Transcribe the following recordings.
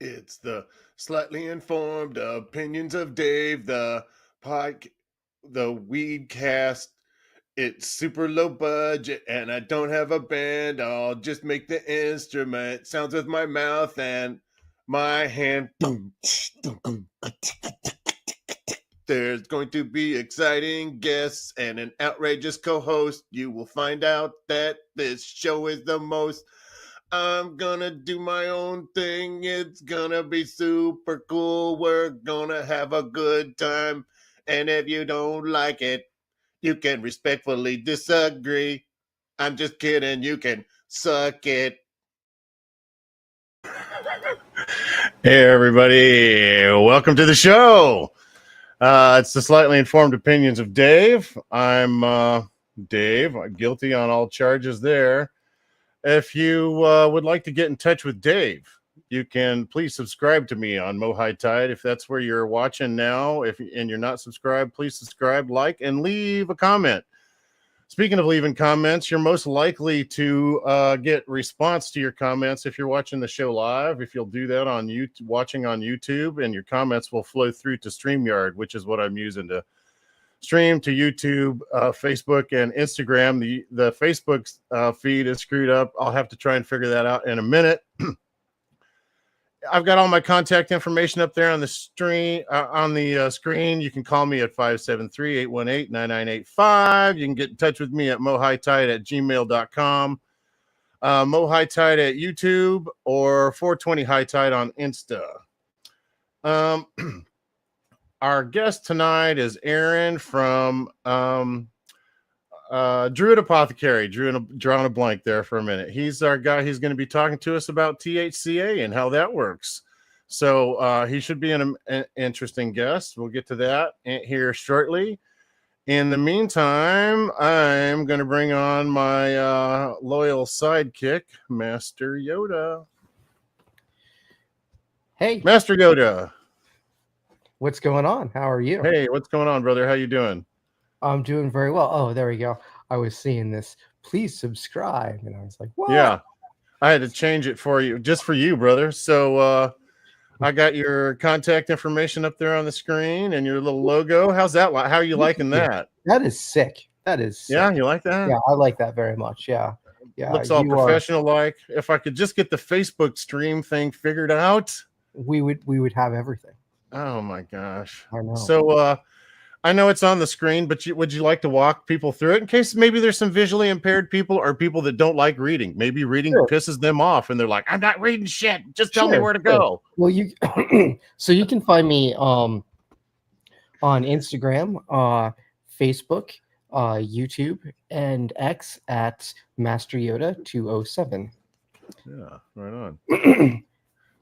It's the slightly informed opinions of Dave, the Weedcast. It's super low budget, and I don't have a band. I'll just make the instrument sounds with my mouth and my hand. There's going to be exciting guests and an outrageous co-host. You will find out that this show is the most. I'm gonna do my own thing. It's gonna be super cool. We're gonna have a good time. And if you don't like it, you can respectfully disagree. I'm just kidding. You can suck it. Hey, everybody. Welcome to the show. It's the Slightly Informed Opinions of Dave. I'm Dave. I'm guilty on all charges there. If you would like to get in touch with Dave, you can please subscribe to me on Mohai Tide. If that's where you're watching now, and you're not subscribed, please subscribe, like, and leave a comment. Speaking of leaving comments, you're most likely to get response to your comments if you're watching the show live. If you'll do that on YouTube, watching on YouTube, and your comments will flow through to StreamYard, which is what I'm using to stream to YouTube, Facebook, and Instagram. The Facebook feed is screwed up. I'll have to try and figure that out in a minute. I've got all my contact information up there on the screen. You can call me at 573-818-9985. You can get in touch with me at mohaitide@gmail.com, mohaitide at YouTube, or 420 High Tide on Insta. Our guest tonight is Aaron from Druid Apothecary. Drawing a blank there for a minute. He's our guy. He's going to be talking to us about THCA and how that works. So he should be an interesting guest. We'll get to that here shortly. In the meantime, I'm going to bring on my loyal sidekick, Master Yoda. Hey, Master Yoda. What's going on? How are you? Hey, what's going on, brother? How you doing? I'm doing very well. Oh, there we go. I was seeing this. Please subscribe. And I was like, what? Yeah, I had to change it for you, just for you, brother. So I got your contact information up there on the screen and your little logo. How's that? How are you liking that? That is sick. That is sick. Yeah, you like that? Yeah, I like that very much. Yeah. Yeah. Looks all professional like. If I could just get the Facebook stream thing figured out, we would have everything. Oh my gosh. I know. So I know it's on the screen, but would you like to walk people through it in case maybe there's some visually impaired people or people that don't like reading? Maybe reading pisses them off and they're like, I'm not reading shit. Just tell me where to go. Well, so you can find me on Instagram, Facebook, YouTube, and X at Master Yoda 207. Yeah, right on.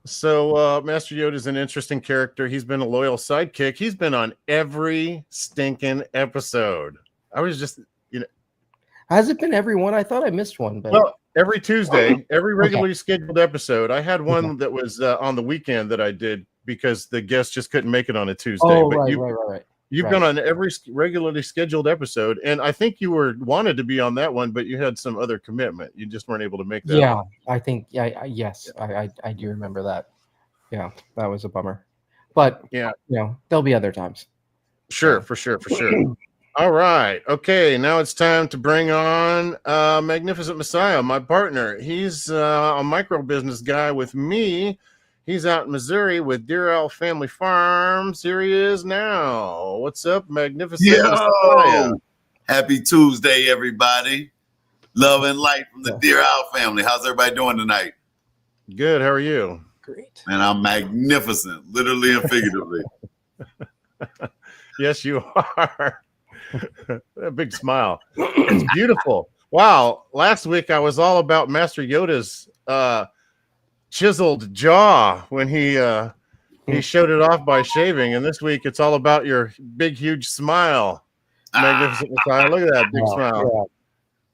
So Master Yoda is an interesting character. He's been a loyal sidekick. He's been on every stinking episode. I was just, Has it been every one? I thought I missed one. But well, every Tuesday, every regularly scheduled episode. I had one that was on the weekend that I did because the guest just couldn't make it on a Tuesday. Oh, but right. You've been on every regularly scheduled episode, and I think you wanted to be on that one, but you had some other commitment. You just weren't able to make that. Yeah, one. I think. Yes, I do remember that. Yeah, that was a bummer. But yeah, there'll be other times. Sure, for sure. All right, okay. Now it's time to bring on Magnificent Messiah, my partner. He's a micro business guy with me. He's out in Missouri with Deer Owl Family Farms. Here he is now. What's up, Magnificent Messiah? Happy Tuesday, everybody. Love and light from the Deer Owl family. How's everybody doing tonight? Good. How are you? Great. Man, I'm magnificent, literally and figuratively. Yes, you are. A big smile. It's beautiful. Wow. Last week I was all about Master Yoda's chiseled jaw when he showed it off by shaving, and this week it's all about your big huge smile. Magnificent Messiah. Look at that big smile. Yeah.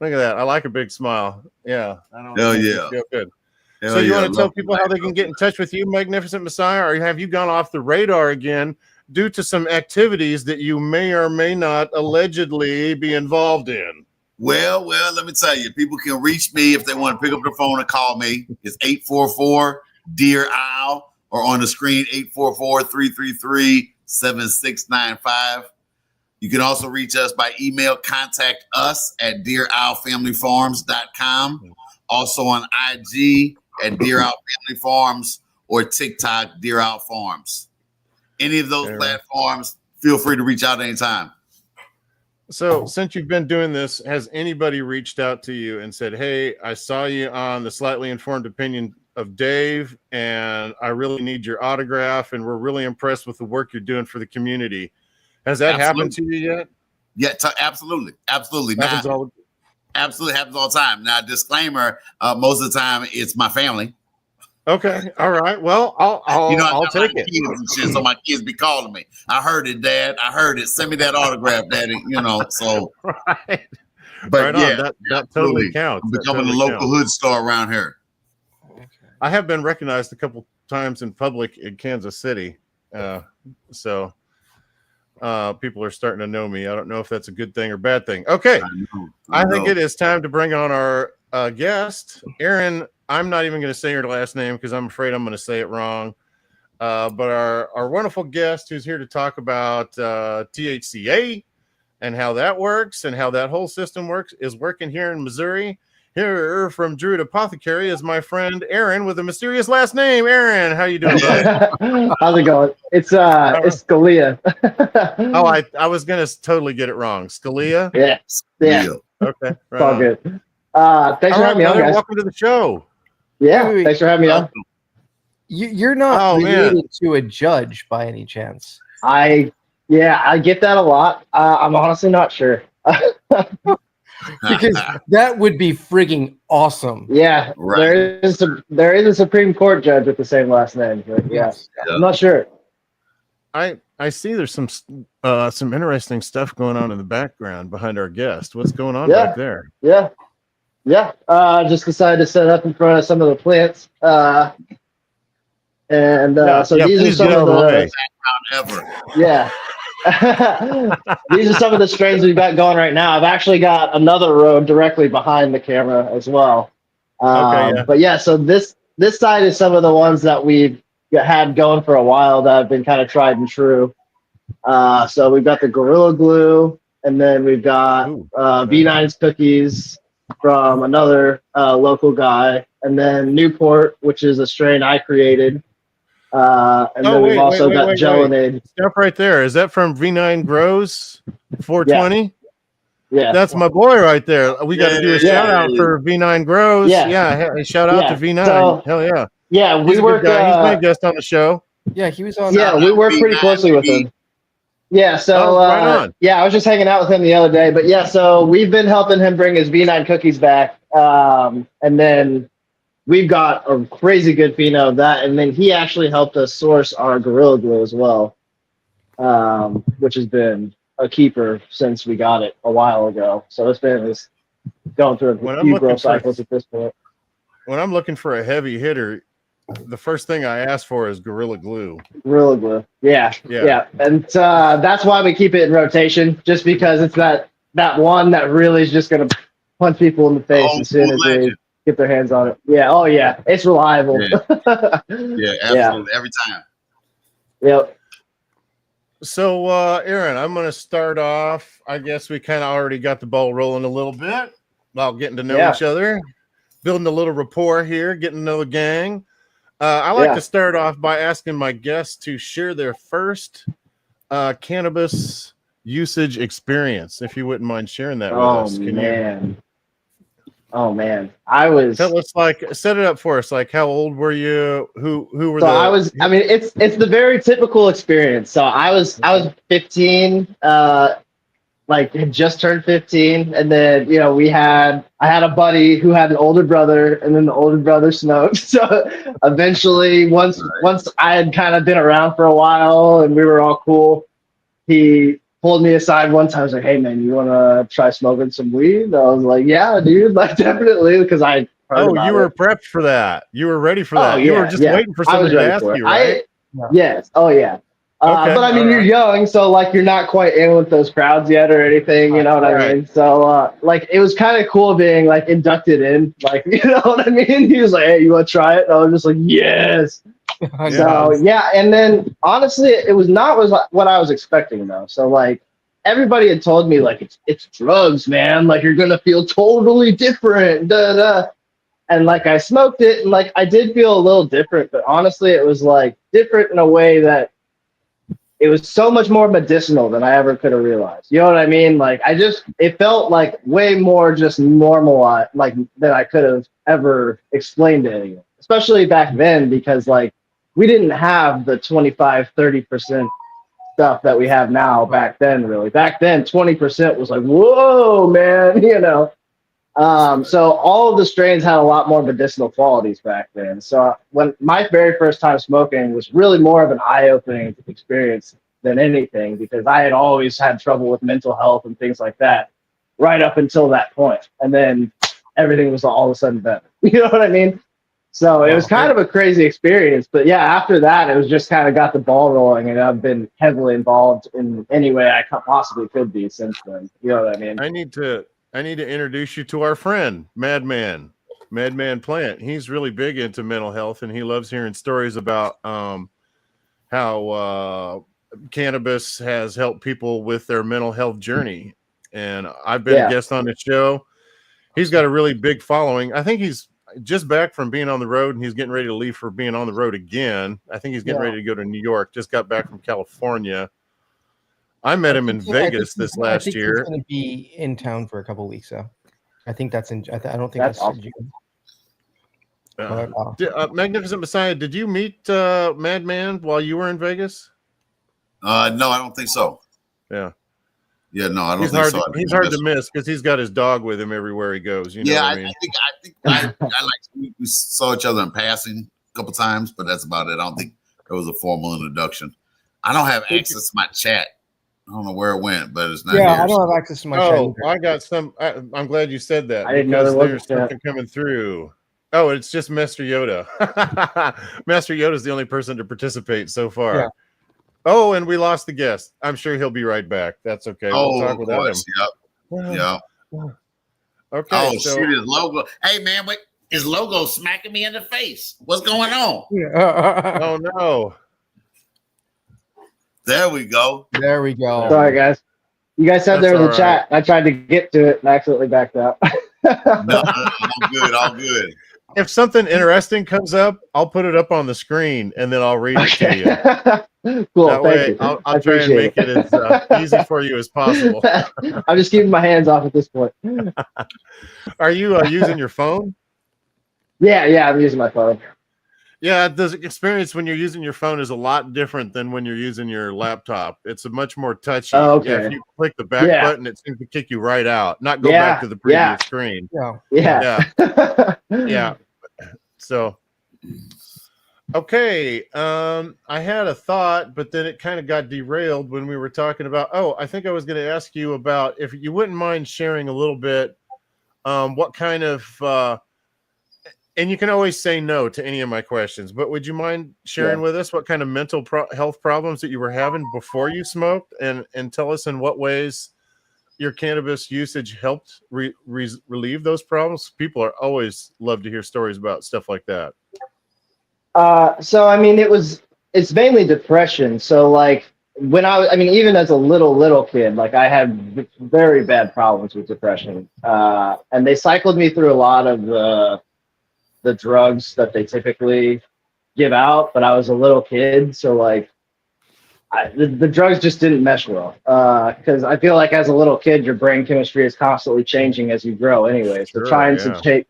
Look at that. I like a big smile. Yeah. Hell yeah. Feel good. So you want to tell people how they can get in touch with you, Magnificent Messiah, or have you gone off the radar again due to some activities that you may or may not allegedly be involved in? Well, let me tell you, people can reach me if they want to pick up the phone and call me. It's 844 Deer Owl, or on the screen, 844-333-7695. You can also reach us by email, contact us at dearowlfamilyfarms.com. Also on IG at Dear Owl Family Farms or TikTok, Dear Owl Farms. Any of those platforms, feel free to reach out anytime. So since you've been doing this, has anybody reached out to you and said, hey, I saw you on the Slightly Informed Opinion of Dave, and I really need your autograph, and we're really impressed with the work you're doing for the community? Has that happened to you yet? Yeah, absolutely. Absolutely. Absolutely happens all the time. Now, disclaimer, most of the time it's my family. Okay. All right. Well, I'll take it. And shit, so my kids be calling me. I heard it, Dad. I heard it. Send me that autograph, Daddy. So right. But right on. That totally counts. I'm becoming a local hood star around here. I have been recognized a couple times in public in Kansas City. So people are starting to know me. I don't know if that's a good thing or bad thing. Okay. I think it is time to bring on our guest, Erin. I'm not even going to say her last name because I'm afraid I'm going to say it wrong. But our wonderful guest who's here to talk about THCA and how that works and how that whole system works is working here in Missouri. Here from Druid Apothecary is my friend Erin with a mysterious last name. Erin, how you doing, buddy? How's it going? It's Scalia. I was gonna totally get it wrong. Scalia? Yeah. Okay. Right, all good. Thanks for having me on, guys. Welcome to the show. Yeah, thanks for having me on. You're not related to a judge by any chance? I get that a lot. I'm honestly not sure. Because that would be frigging awesome. Yeah, right. There is a Supreme Court judge with the same last name. But I'm not sure. I see there's some interesting stuff going on in the background behind our guest. What's going on back there? Yeah. Just decided to set up in front of some of the plants. So these are some of the ever. Yeah. These are some of the strains we've got going right now. I've actually got another row directly behind the camera as well. But so this side is some of the ones that we've had going for a while that have been kind of tried and true. So we've got the Gorilla Glue, and then we've got V9's cookies from another local guy, and then Newport, which is a strain I created. And then we've also got Gelinade. Step right there. Is that from V9 Grows 420? Yeah. That's my boy right there. We got to do a shout out for V9 Grows. Yeah. Shout out to V9. So, hell yeah. Yeah, we work. He's been a guest on the show. Yeah, he was on. Yeah, we work pretty closely with him. Yeah, so I was just hanging out with him the other day. But so we've been helping him bring his V9 cookies back. And then we've got a crazy good pheno of that. And then he actually helped us source our Gorilla Glue as well, which has been a keeper since we got it a while ago. So it's been going through a few growth cycles at this point. When I'm looking for a heavy hitter, the first thing I ask for is Gorilla Glue. Gorilla Glue. Yeah. And that's why we keep it in rotation, just because it's that one that really is just going to punch people in the face as soon as they get their hands on it. Yeah. Oh, yeah. It's reliable. Yeah, absolutely. Every time. Yep. So, Erin, I'm going to start off. I guess we kind of already got the ball rolling a little bit about getting to know each other, building a little rapport here, getting to know the gang. I like to start off by asking my guests to share their first cannabis usage experience, if you wouldn't mind sharing that with us. Oh man, I was. Tell us, set it up for us. Like, how old were you? Who were? So I was. I mean, it's the very typical experience. So I was 15. Had just turned 15, and then I had a buddy who had an older brother, and then the older brother smoked. So eventually, once I had kind of been around for a while and we were all cool, he pulled me aside one time. I was like, "Hey man, you want to try smoking some weed?" I was like, "Yeah, dude, definitely," because I. You were prepped for that. You were ready for that. You were just waiting for somebody to ask you, right? Yes. Oh yeah. But I mean, you're young, so you're not quite in with those crowds yet or anything, you know what I mean? So it was kind of cool being inducted in, you know what I mean? He was like, "Hey, you want to try it?" And I was just like, "Yes." So yeah, and then honestly, it was not what I was expecting though. So like everybody had told me like it's drugs, man. Like you're gonna feel totally different. And like I smoked it, and like I did feel a little different, but honestly, it was like different in a way that it was so much more medicinal than I ever could have realized. You know what I mean? Like it felt like way more just normal, like than I could have ever explained to anyone, especially back then, because like we didn't have the 25-30% stuff that we have now back then, really. Back then, 20% was like, whoa, man, you know? So all of the strains had a lot more medicinal qualities back then. So when my very first time smoking was really more of an eye-opening experience than anything, because I had always had trouble with mental health and things like that right up until that point. And then everything was all of a sudden better. You know what I mean? So it was kind of a crazy experience. But yeah, after that, it was just kind of got the ball rolling, and I've been heavily involved in any way I possibly could be since then. You know what I mean? I need to introduce you to our friend, Madman Plant. He's really big into mental health, and he loves hearing stories about how cannabis has helped people with their mental health journey. And I've been a guest on the show. He's got a really big following. I think he's just back from being on the road, and he's getting ready to leave for being on the road again. I think he's getting ready to go to New York. Just got back from California. I met him in Vegas this last year. He's going to be in town for a couple of weeks, so I think that's in. I don't think that's awesome. Magnificent Messiah, did you meet Madman while you were in Vegas? No, I don't think so. Yeah. Yeah, no, I don't think so. He's hard to miss because he's got his dog with him everywhere he goes. You know what I mean? I think we saw each other in passing a couple times, but that's about it. I don't think it was a formal introduction. I don't have access to my chat. I don't know where it went, but it's not here. I don't have access to my chat. Oh, I got some. I'm glad you said that. I didn't know there's something coming through. Oh, it's just Master Yoda. Master Yoda is the only person to participate so far. Yeah. Oh, and we lost the guest. I'm sure he'll be right back. That's okay. We'll talk without him. Yep. Okay. Oh, shoot, his logo. Hey, man, wait. His logo smacking me in the face. What's going on? Oh, no. There we go. Sorry, guys. You guys said there was a chat. I tried to get to it and accidentally backed out. No, all good. If something interesting comes up, I'll put it up on the screen and then I'll read it to you. Cool. That way, I'll try and make it as easy for you as possible. I'm just keeping my hands off at this point. Are you using your phone? Yeah, I'm using my phone. Yeah, the experience when you're using your phone is a lot different than when you're using your laptop. It's a much more touchy. Oh, okay. Yeah, if you click the back button, it seems to kick you right out, not go back to the previous screen. Yeah. So, okay. I had a thought, but then it kind of got derailed when we were talking about. Oh, I think I was going to ask you about if you wouldn't mind sharing a little bit. What kind of and you can always say no to any of my questions, but would you mind sharing with us what kind of mental health problems that you were having before you smoked, and tell us in what ways your cannabis usage helped relieve those problems? People are always love to hear stories about stuff like that. So I mean, it's mainly depression. So like when even as a little kid, like I had very bad problems with depression, and they cycled me through a lot of the drugs that they typically give out, but I was a little kid, so like the drugs just didn't mesh well, because I feel like as a little kid your brain chemistry is constantly changing as you grow anyway, so trying to take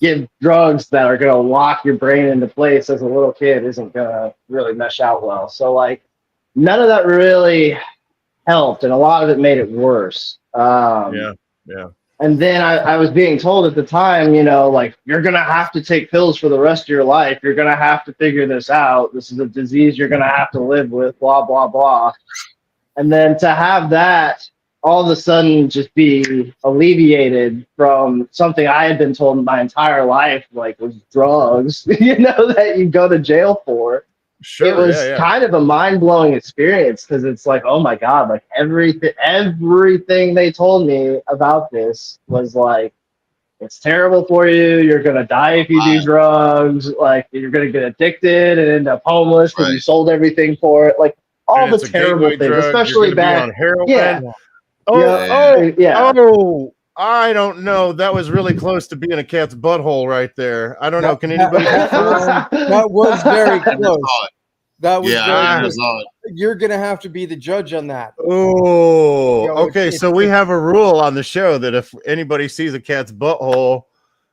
give drugs that are going to lock your brain into place as a little kid isn't going to really mesh out well. So like none of that really helped, and a lot of it made it worse. And then I was being told at the time, like, you're going to have to take pills for the rest of your life. You're going to have to figure this out. This is a disease you're going to have to live with, blah, blah, blah. And then to have that all of a sudden just be alleviated from something I had been told my entire life, like was drugs, that you go to jail for. Sure, it was kind of a mind-blowing experience, because it's like, oh my God, like everything they told me about this was like it's terrible for you. You're gonna die if you do drugs. Like you're gonna get addicted and end up homeless because you sold everything for it. Like all the terrible things, drug. especially You're back. Be on heroin. Yeah. Oh, I don't know. That was really close to being a cat's butthole right there. I don't know. Can anybody? That was very close. That was very close. close. You're gonna have to be the judge on that. Oh, okay. So we have a rule on the show that if anybody sees a cat's butthole,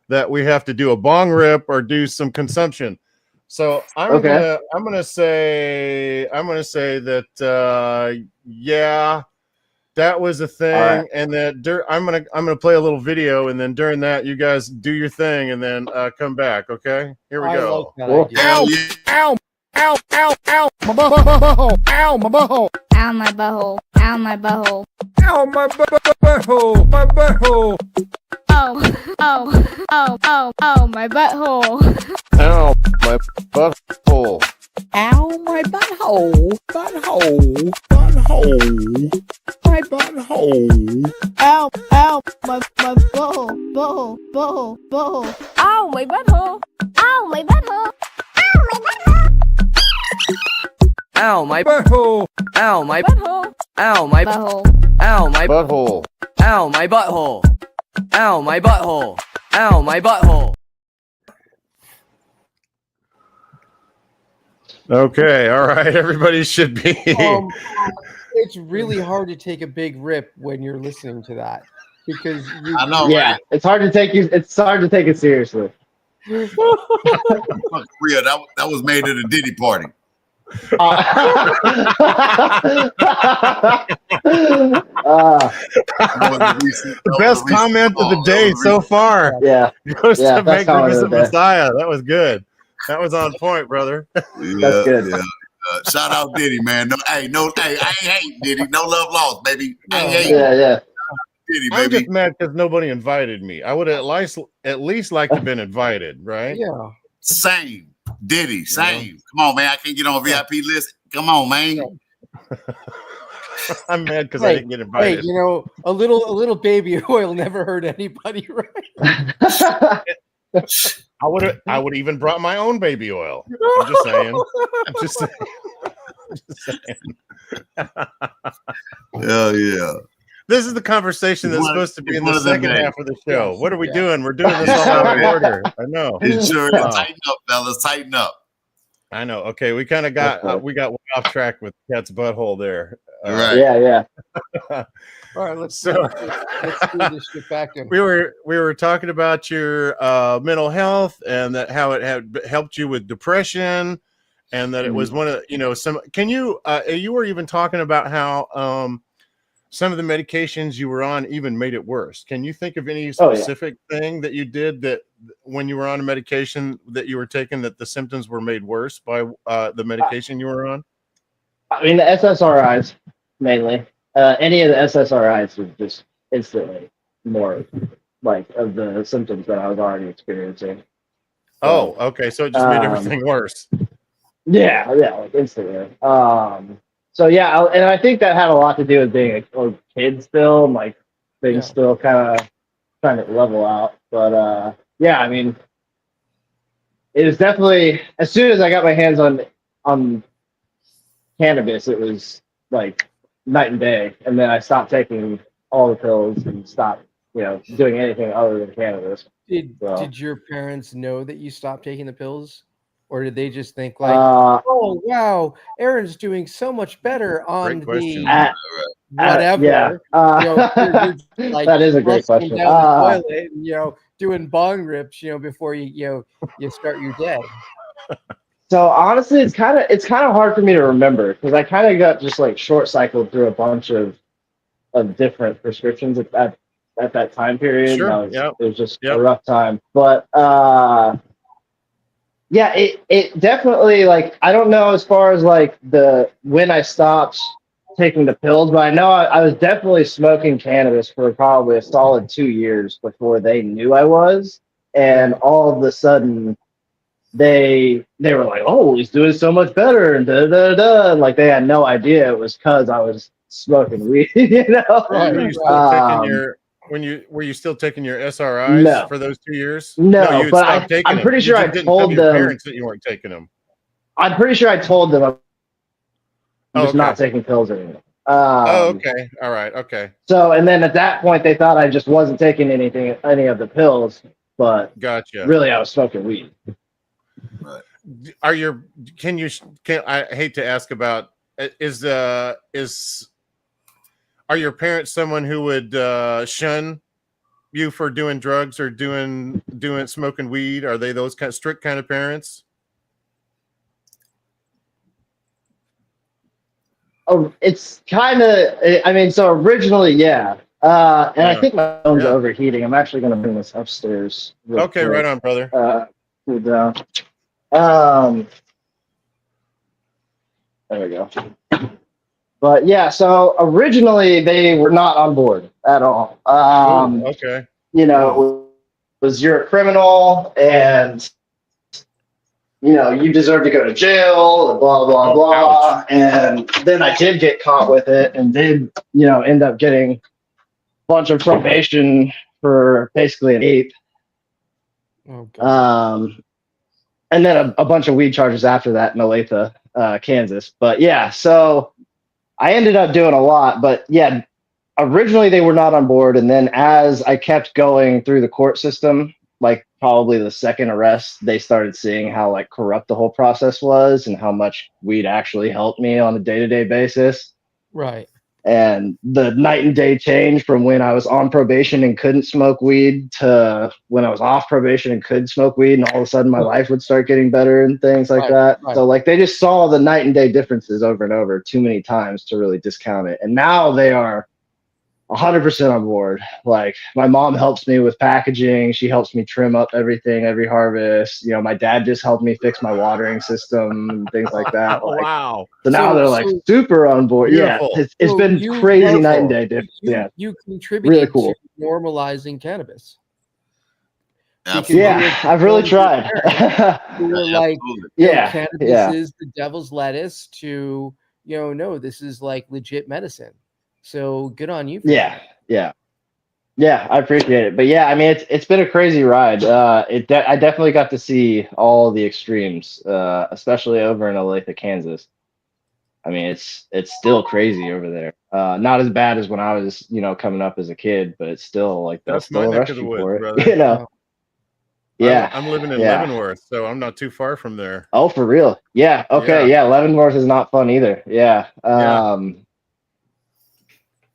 that we have to do a bong rip or do some consumption. So I'm gonna say that yeah, that was a thing, and that I'm gonna play a little video, and then during that you guys do your thing, and then come back. Okay, here we go. Like ow, ow, ow, ow, ow, my butthole, ow, my butthole, Ow my butthole, ow my butthole, ow, my butthole, my butthole. oh, my butthole. Ow, my butthole. Ow, my butthole, butthole, butthole, my butthole. Ow, my butthole, butthole. Ow, my butthole. Ow, my butthole. Ow, my butthole, ow, my Butthole. ow, my Butthole. ow, my Butthole. ow, my butthole, ow, my butthole, ow, my butthole. Okay, all right. Everybody should be. It's really hard to take a big rip when you're listening to that because I know. Yeah, it's hard to take you. It's hard to take it seriously. Real. That was made at a Diddy party. The best comment of the day so far. Yeah, Goes to best comment of the day. Messiah. That was good. That was on point, brother. That's good. Yeah. Shout out Diddy, man. I ain't hate Diddy. No love lost, baby. I ain't hate yeah. Diddy, I'm baby. just mad because nobody invited me. I would at least like to have been invited, right? yeah. Same. Diddy, same. Come on, man. I can't get on a VIP list. Come on, man. I'm mad because I didn't get invited. Hey, you know, a little baby oil never hurt anybody, right? I would even brought my own baby oil. I'm just saying. I'm just saying. Hell yeah. This is the conversation that's supposed to be in the second half of the show. What are we doing? We're doing this all out of order. I know. Sure. Tighten up, fellas. Tighten up. I know. Okay, we kind of got we got way off track with Cat's butthole there. Right. Yeah. All right, let's do this shit back in. We were talking about your mental health and that how it had helped you with depression, and that it was one of some. Can you were even talking about how some of the medications you were on even made it worse. Can you think of any specific thing that you did that when you were on a medication that you were taking that the symptoms were made worse by the medication you were on? I mean, the SSRIs mainly. Any of the SSRIs was just instantly more like of the symptoms that I was already experiencing. Oh, okay. So it just made everything worse. Yeah, like instantly. So yeah, and I think that had a lot to do with being a kid still, and like things still kind of trying to level out. But yeah, I mean, it was definitely as soon as I got my hands on cannabis, it was like night and day. And then I stopped taking all the pills and stopped, doing anything other than cannabis. Did your parents know that you stopped taking the pills? Or did they just think like, oh, wow, Aaron's doing so much better on the whatever. Yeah. You're like that is a great question. Down the toilet and, doing bong rips, before you start your day. So honestly, it's kind of hard for me to remember because I kind of got just like short cycled through a bunch of different prescriptions at that time period. Sure. It was just a rough time, but yeah, it definitely, like, I don't know as far as like when I stopped taking the pills, but I know I was definitely smoking cannabis for probably a solid 2 years before they knew I was, and all of a sudden they were like, oh, he's doing so much better, and and like they had no idea it was because I was smoking weed, Right. were you still taking your SRIs for those 2 years? No, you but stopped taking I'm them. pretty sure I didn't told tell your them. parents that you weren't taking them. I'm pretty sure I told them I'm just not taking pills anymore. Okay. All right. Okay. So, and then at that point, they thought I just wasn't taking any of the pills, but gotcha. Really, I was smoking weed. Right. I hate to ask about are your parents someone who would shun you for doing drugs or doing smoking weed? Are they those kind of strict kind of parents? Oh, it's kind of. I mean, so originally, yeah. And I think my phone's overheating. I'm actually going to bring this upstairs. Okay, quick. Right on, brother. Cool down. There we go. But yeah, so originally they were not on board at all. Okay. You know, it was you're a criminal and you deserve to go to jail, blah, blah, blah. Ouch. And then I did get caught with it and did, end up getting a bunch of probation for basically an ape. Okay. And then a bunch of weed charges after that in Olathe, Kansas. But yeah, so I ended up doing a lot. But yeah, originally they were not on board. And then as I kept going through the court system, like probably the second arrest, they started seeing how like corrupt the whole process was and how much weed actually helped me on a day-to-day basis. Right. And the night and day change from when I was on probation and couldn't smoke weed to when I was off probation and could smoke weed, and all of a sudden my life would start getting better and things like that. Right. So like they just saw the night and day differences over and over too many times to really discount it. And now they are 100% on board. Like my mom helps me with packaging. She helps me trim up everything every harvest. My dad just helped me fix my watering system and things like that. Like, wow. So now they're like super on board. Beautiful. Yeah. It's been crazy night and day. You contributed really cool. to normalizing cannabis. Yeah, I've really tried. You were like, cannabis is the devil's lettuce to, no, this is like legit medicine. So good on you. Yeah, I appreciate it. But yeah, I mean, it's been a crazy ride. I definitely got to see all the extremes, especially over in Olathe, Kansas. I mean, it's still crazy over there. Not as bad as when I was, coming up as a kid, but it's still like that's my neck of the woods, brother. Yeah, I'm living in Leavenworth, so I'm not too far from there. Oh, for real? Yeah. Okay. Yeah, Leavenworth is not fun either. Yeah.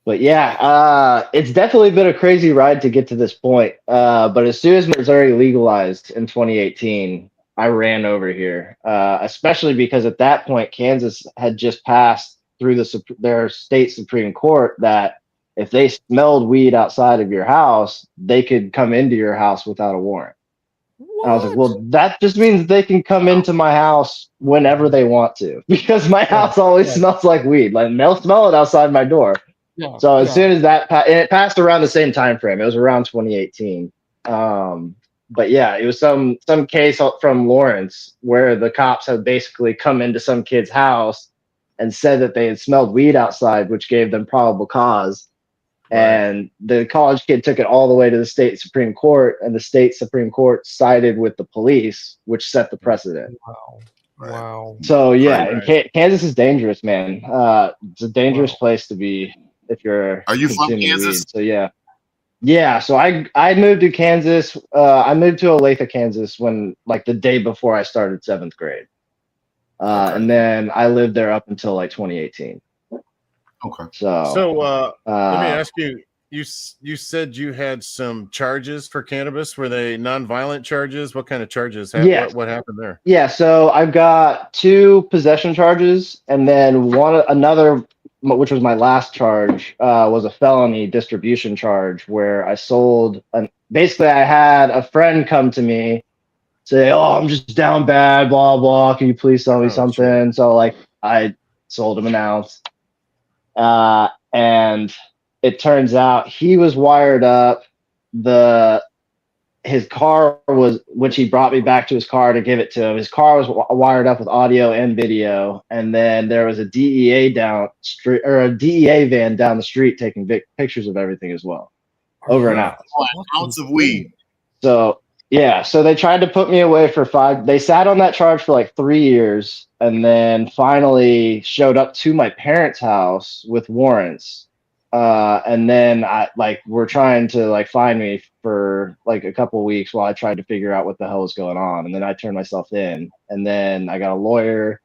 But yeah, it's definitely been a crazy ride to get to this point. But as soon as Missouri legalized in 2018, I ran over here, especially because at that point, Kansas had just passed through their state Supreme Court that if they smelled weed outside of your house, they could come into your house without a warrant. I was like, well, that just means they can come into my house whenever they want to, because my house always smells like weed. Like they'll smell it outside my door. Yeah, so as soon as that it passed around the same time frame, it was around 2018. But yeah, it was some case from Lawrence where the cops had basically come into some kid's house and said that they had smelled weed outside, which gave them probable cause. Right. And the college kid took it all the way to the state Supreme Court, and the state Supreme Court sided with the police, which set the precedent. Wow. So yeah, and Kansas is dangerous, man. It's a dangerous place to be. If you're from Kansas? Weed. So yeah. So I moved to Kansas. I moved to Olathe, Kansas when like the day before I started 7th grade. And then I lived there up until like 2018. Okay. So let me ask you. You said you had some charges for cannabis. Were they nonviolent charges? What kind of charges? What happened there? Yeah. So I've got 2 possession charges, and then another, which was my last charge, was a felony distribution charge where I sold. Basically, I had a friend come to me, say, "Oh, I'm just down bad, blah blah. Can you please sell me something?" Sure. So like, I sold him an ounce, and it turns out he was wired up. His car was, which he brought me back to his car to give it to him. His car was wired up with audio and video. And then there was a DEA van down the street taking big pictures of everything as well. over an ounce. An ounce of weed. So yeah, so they tried to put me away for 5. They sat on that charge for like 3 years, and then finally showed up to my parents' house with warrants. And then were trying to like find me for like a couple of weeks while I tried to figure out what the hell was going on. And then I turned myself in, and then I got a lawyer,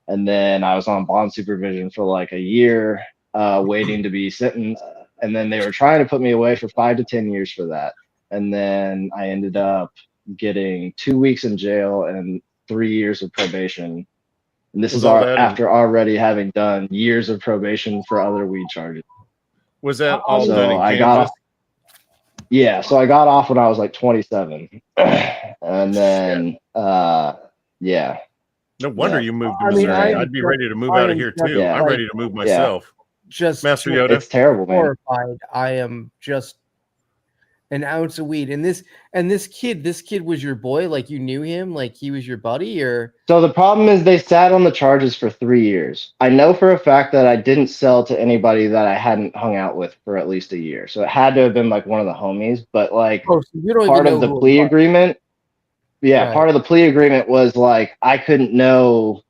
and then I was on bond supervision for like a year, waiting to be sentenced. And then they were trying to put me away for 5 to 10 years for that. And then I ended up getting 2 weeks in jail and 3 years of probation. And this is after already having done years of probation for other weed charges. Was that all done in I Kansas? got off. Yeah, so I got off when I was like 27. And then yeah. No wonder you moved to Missouri. I'd be ready to move out of here too. Yeah. I'm ready to move myself. Just Master Yoda. It's terrible, man. Horrified. I am just an ounce of weed. And this kid was your boy? Like you knew him? Like he was your buddy? Or so the problem is they sat on the charges for 3 years. I know for a fact that I didn't sell to anybody that I hadn't hung out with for at least a year. So it had to have been like one of the homies. But like part of the plea agreement, part of the plea agreement was like I couldn't know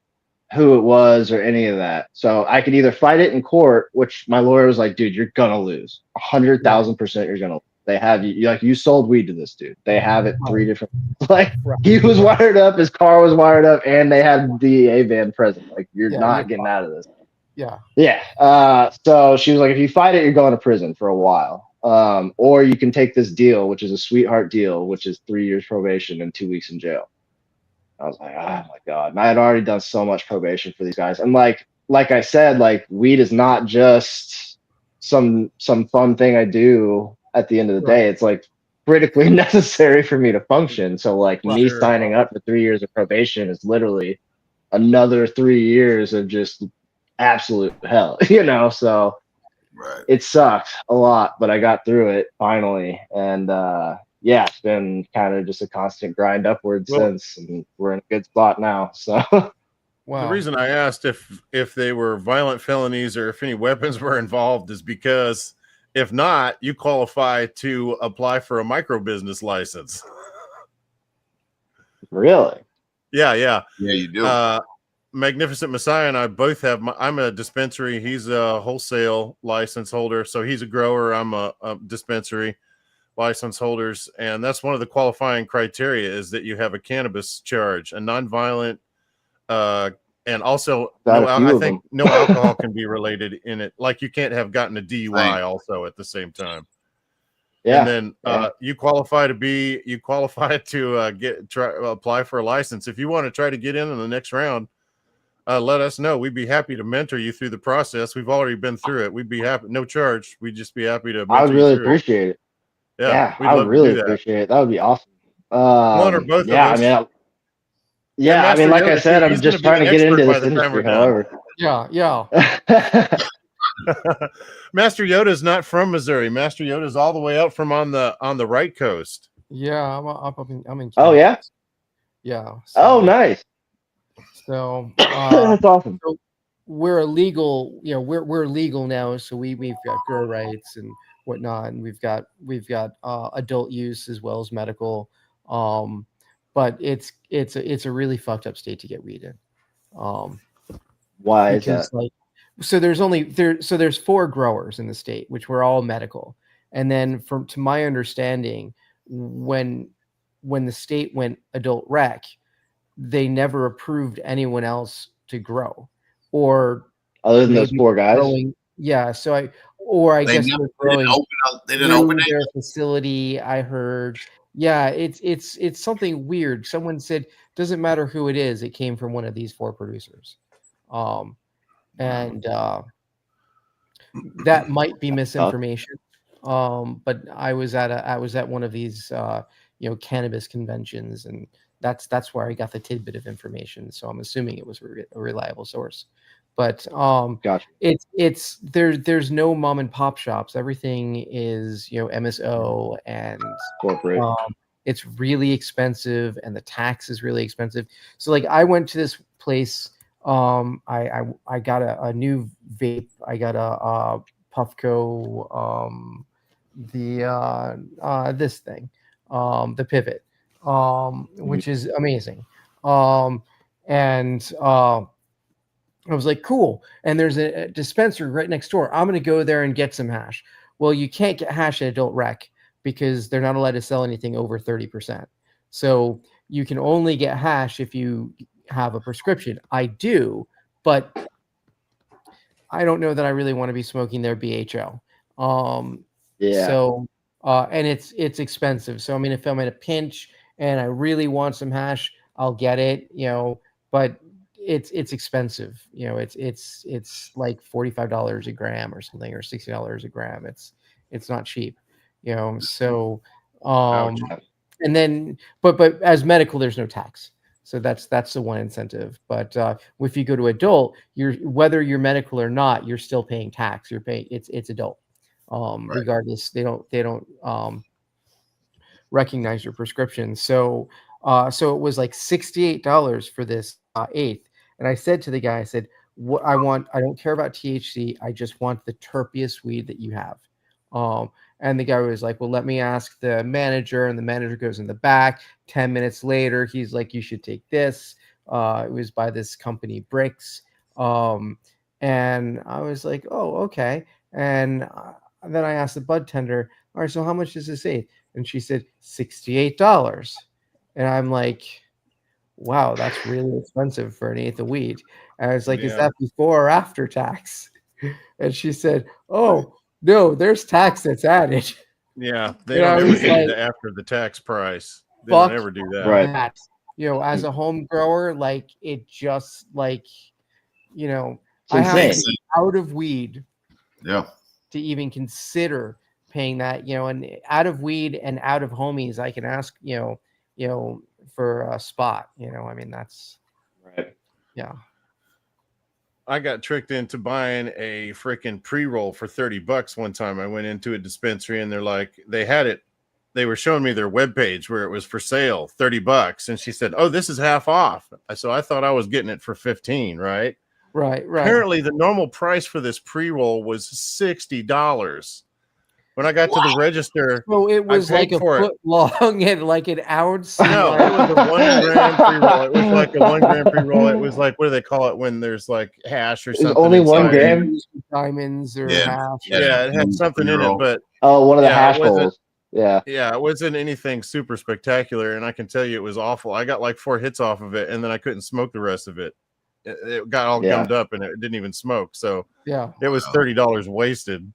who it was or any of that. So I could either fight it in court, which my lawyer was like, dude, you're gonna lose 100,000%. You're gonna lose. They have you like you sold weed to this dude. They have it 3 different like he was wired up, his car was wired up, and they had the DEA van present. Like you're not getting out of this. Yeah. So she was like, if you fight it, you're going to prison for a while. Or you can take this deal, which is a sweetheart deal, which is 3 years probation and 2 weeks in jail. I was like, oh my God. And I had already done so much probation for these guys. And like I said, like weed is not just some fun thing I do at the end of the day. It's like critically necessary for me to function. So like me signing up for 3 years of probation is literally another 3 years of just absolute hell, so it sucked a lot, but I got through it finally. And it's been kind of just a constant grind upwards since, and we're in a good spot now. So the reason I asked if they were violent felonies or if any weapons were involved is because if not, you qualify to apply for a micro business license. Really? Yeah, you do. Magnificent Messiah and I both have. I'm a dispensary. He's a wholesale license holder, so he's a grower. I'm a dispensary license holders, and that's one of the qualifying criteria is that you have a cannabis charge, a nonviolent, and also I think no alcohol can be related in it. Like you can't have gotten a DUI also at the same time. Yeah. And then you qualify to apply for a license. If you want to try to get in the next round, let us know. We'd be happy to mentor you through the process. We've already been through it. We'd be happy, no charge. We'd just be happy to mentor I would really you through appreciate it. Yeah, I would really appreciate it. That would be awesome. One or both of us. I mean, like I said, I'm just trying to get into this industry, however. Yeah. Master Yoda is not from Missouri. Master Yoda is all the way out from on the right coast. Yeah, I'm in Kansas. Oh yeah? Yeah. So, nice. So that's awesome. So we're legal, we're legal now, so we've got grow rights and whatnot, and we've got adult use as well as medical. But it's a really fucked up state to get weed in. Why is that? So there's 4 growers in the state, which were all medical. And then to my understanding, when the state went adult rec, they never approved anyone else to grow, or other than those 4 guys. Yeah. So I guess they didn't open their facility. I heard. Yeah, it's something weird. Someone said, doesn't matter who it is, it came from one of these 4 producers. And that might be misinformation. But I was at one of these cannabis conventions, and that's where I got the tidbit of information. So I'm assuming it was a reliable source. But gotcha. There's no mom and pop shops. Everything is MSO and corporate. It's really expensive, and the tax is really expensive. So like I went to this place. I got a new vape. I got a Puffco this thing, the pivot, which is amazing. And I was like, cool. And there's a dispensary right next door. I'm going to go there and get some hash. Well, you can't get hash at Adult Rec because they're not allowed to sell anything over 30%. So you can only get hash if you have a prescription. I do, but I don't know that I really want to be smoking their BHO. So, and it's expensive. So, I mean, if I'm in a pinch and I really want some hash, I'll get it, but it's expensive. It's like $45 a gram or something, or $60 a gram. It's not cheap, so, and then, but as medical, there's no tax. So that's the one incentive. But if you go to adult, whether you're medical or not, you're still paying tax. You're paying it's adult. Regardless, they don't recognize your prescription. So it was like $68 for this eighth. And I said to the guy, I said, "What I don't care about THC. I just want the terpiest weed that you have." And the guy was like, "Well, let me ask the manager." And the manager goes in the back. 10 minutes later, he's like, "You should take this." It was by this company, Bricks. And I was like, "Oh, okay." And then I asked the bud tender, "All right, so how much does this eighth?" And she said, $68. And I'm like, wow, that's really expensive for an eighth of weed. And I was like, is that before or after tax? And she said, oh, no, there's tax that's added. Yeah, they don't ever do after the tax price. They don't ever do that. Right. As a home grower, like it just like, it's I have to insane. be out of weed Yeah. to even consider paying that, and out of weed and out of homies, I can ask, for a spot, I mean, that's right. Yeah. I got tricked into buying a freaking pre-roll for $30 one time. I went into a dispensary and they're like, they had it. They were showing me their webpage where it was for sale, $30. And she said, "Oh, this is half off." So I thought I was getting it for 15, right? Right. Apparently the normal price for this pre-roll was $60. When I got to the register, so it was like a foot long and like an ounce. No, it was a 1 gram pre-roll. It was like a 1 gram pre-roll. It was like, what do they call it when there's like hash or something? Only 1 gram? Diamonds or hash. Yeah, it had something in it, but one of the hash bowls. Yeah, it wasn't anything super spectacular, and I can tell you it was awful. I got like 4 hits off of it, and then I couldn't smoke the rest of it. It got all gummed up, and it didn't even smoke. So it was $30 wasted.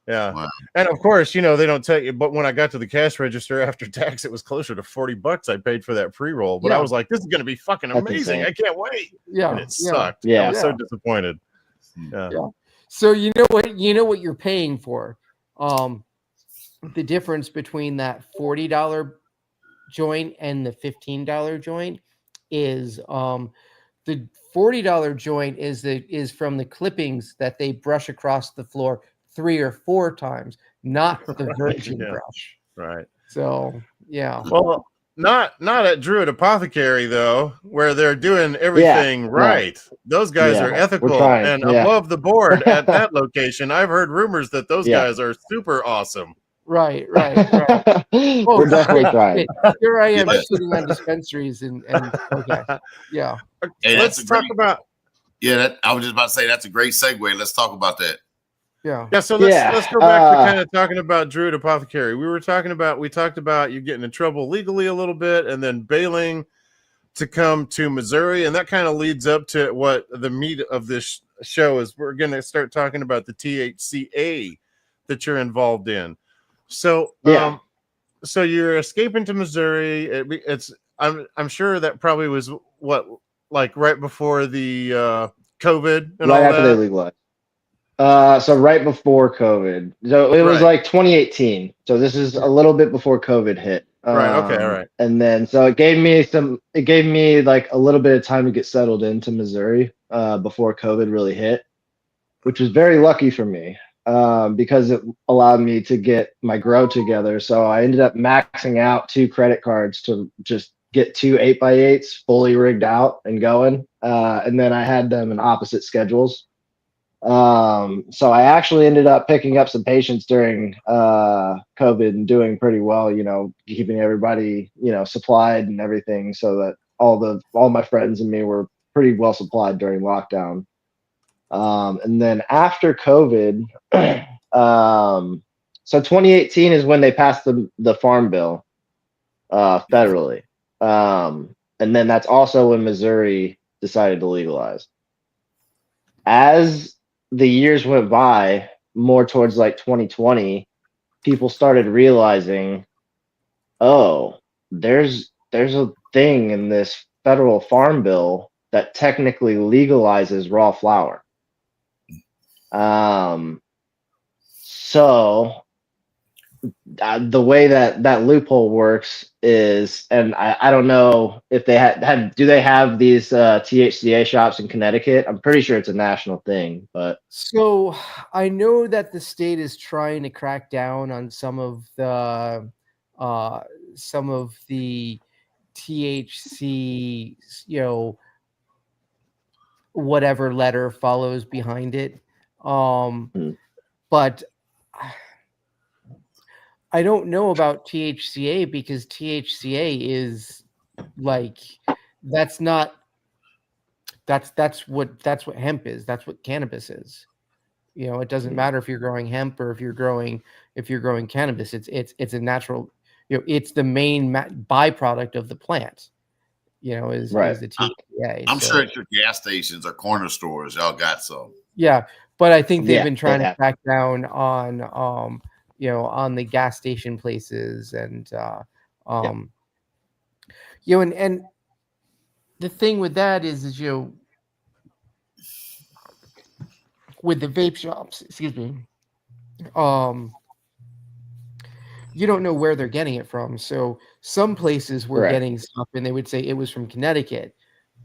Yeah. Wow. And of course, they don't tell you, but when I got to the cash register after tax, it was closer to $40 I paid for that pre-roll. But I was like, this is going to be fucking amazing. I can't wait. Yeah. And it sucked. Yeah. I was so disappointed. Yeah. So you know what you're paying for. The difference between that $40 joint and the $15 joint is the $40 joint is from the clippings that they brush across the floor 3 or 4 times, not the virgin brush. Right. So Well, not at Druid Apothecary though, where they're doing everything right. Those guys are ethical and above the board at that location. I've heard rumors that those guys are super awesome. Right. We're definitely trying. Here I am sitting on dispensaries and okay. Yeah. Hey, let's talk about. Yeah, I was just about to say that's a great segue. Let's talk about that. Yeah. So let's go back to kind of talking about Druid Apothecary. We talked about you getting in trouble legally a little bit and then bailing to come to Missouri. And that kind of leads up to what the meat of this show is. We're going to start talking about the THCA that you're involved in. So, so you're escaping to Missouri. I'm sure that probably was like right before the COVID and right all after that. they legalized. So right before COVID. So it was like 2018. So this is a little bit before COVID hit. Right. Okay. All right. And then so it gave me like a little bit of time to get settled into Missouri before COVID really hit, which was very lucky for me because it allowed me to get my grow together. So I ended up maxing out 2 credit cards to just get 2 8x8s fully rigged out and going. And then I had them in opposite schedules. So I actually ended up picking up some patients during COVID and doing pretty well, keeping everybody, supplied and everything, so that all my friends and me were pretty well supplied during lockdown. And then after COVID, so 2018 is when they passed the farm bill federally. And then that's also when Missouri decided to legalize. As the years went by, more towards like 2020, people started realizing, oh, there's a thing in this federal farm bill that technically legalizes raw flower. So the way that loophole works is, and I don't know if they do they have these THCA shops in Connecticut? I'm pretty sure it's a national thing, but so I know that the state is trying to crack down on some of the THC, whatever letter follows behind it. But I don't know about THCA, because THCA is like, that's what hemp is. That's what cannabis is. It doesn't matter if you're growing hemp or if you're growing cannabis. It's a natural, it's the main byproduct of the plant. Is the THCA. I'm sure at your gas stations or corner stores, y'all got some. Yeah, but I think they've been trying to crack down on on the gas station places, and and the thing with that is with the vape shops, excuse me, you don't know where they're getting it from. So some places were getting stuff and they would say it was from Connecticut,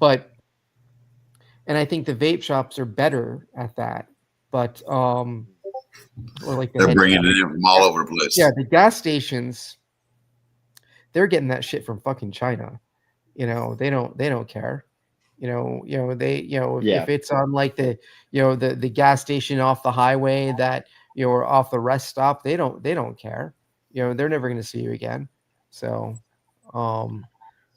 and I think the vape shops are better at that, but or like they're bringing it in from all over the place. Yeah, the gas stations, they're getting that shit from fucking China. They don't care. If it's on like the gas station off the highway that or off the rest stop, they don't care. They're never going to see you again. So and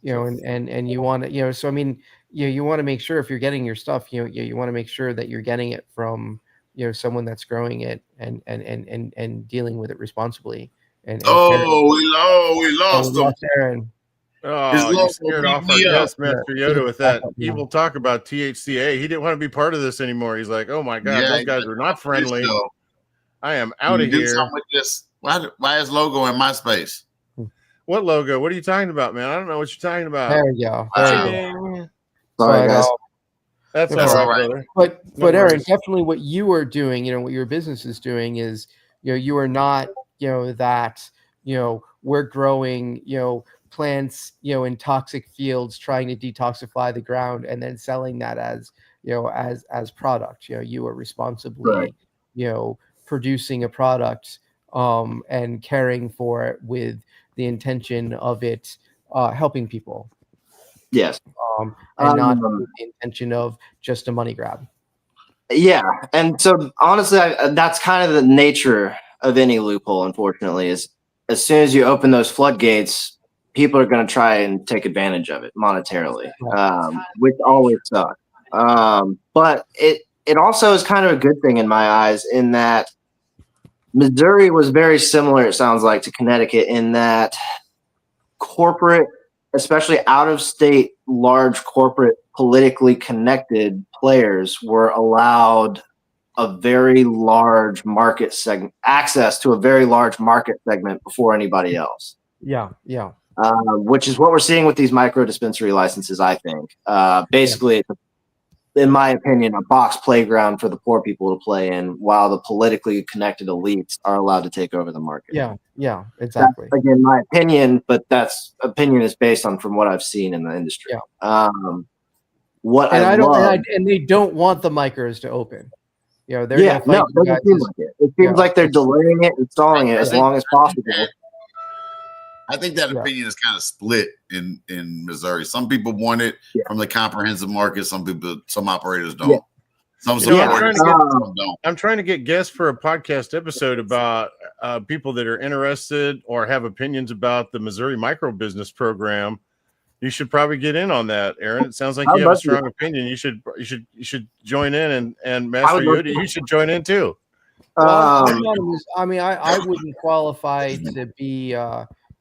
you want to so I mean you want to make sure if you're getting your stuff, you want to make sure that you're getting it from someone that's growing it and dealing with it responsibly. We lost him. Aaron. Oh, you scared off our guest, Master Yoda, with that evil talk about THCA. He didn't want to be part of this anymore. He's like, oh my God, those guys are not friendly. I am out of here. Do something with this. Why is logo in my space? What logo? What are you talking about, man? I don't know what you're talking about. There you go. Sorry, guys. That's all right, brother. But Aaron, definitely what you are doing, what your business is doing is, you are not, that, we're growing, plants, in toxic fields, trying to detoxify the ground and then selling that as, as product. You are responsibly, producing a product, and caring for it with the intention of it helping people. Yes. And not with the intention of just a money grab. Yeah. And so honestly, that's kind of the nature of any loophole, unfortunately, is as soon as you open those floodgates, people are going to try and take advantage of it monetarily, which always sucks. But it also is kind of a good thing in my eyes, in that Missouri was very similar, it sounds like, to Connecticut, in that corporate, especially out-of-state, large corporate, politically connected players were allowed a very large market segment, access to a very large market segment before anybody else. Yeah. Which is what we're seeing with these micro dispensary licenses, I think. Basically, it's in my opinion, a box playground for the poor people to play in, while the politically connected elites are allowed to take over the market. Yeah, exactly. That's, again, my opinion, but that's opinion is based on from what I've seen in the industry. Yeah. And they don't want the micros to open. They're it seems like they're delaying it and stalling it as long as possible. I think that opinion is kind of split in Missouri. Some people want it from the comprehensive market. Some operators don't. Some You know, support it, some don't. I'm trying to get guests for a podcast episode about people that are interested or have opinions about the Missouri micro business program. You should probably get in on that, Aaron. It sounds like you have a strong opinion. You should join in, and Master Yoda, you should join in too. Well, I wouldn't qualify to be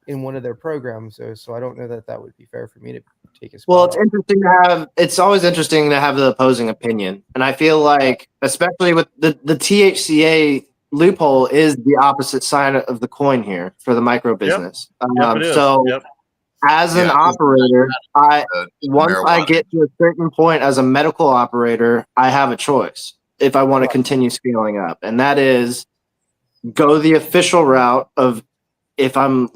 in one of their programs, so I don't know that would be fair for me to take a spot. Well, it's interesting to have. It's always interesting to have the opposing opinion, and I feel like, especially with the THCA loophole, is the opposite side of the coin here for the micro business. As an operator, once I get to a certain point as a medical operator, I have a choice if I want to continue scaling up, and that is go the official route of, if I'm,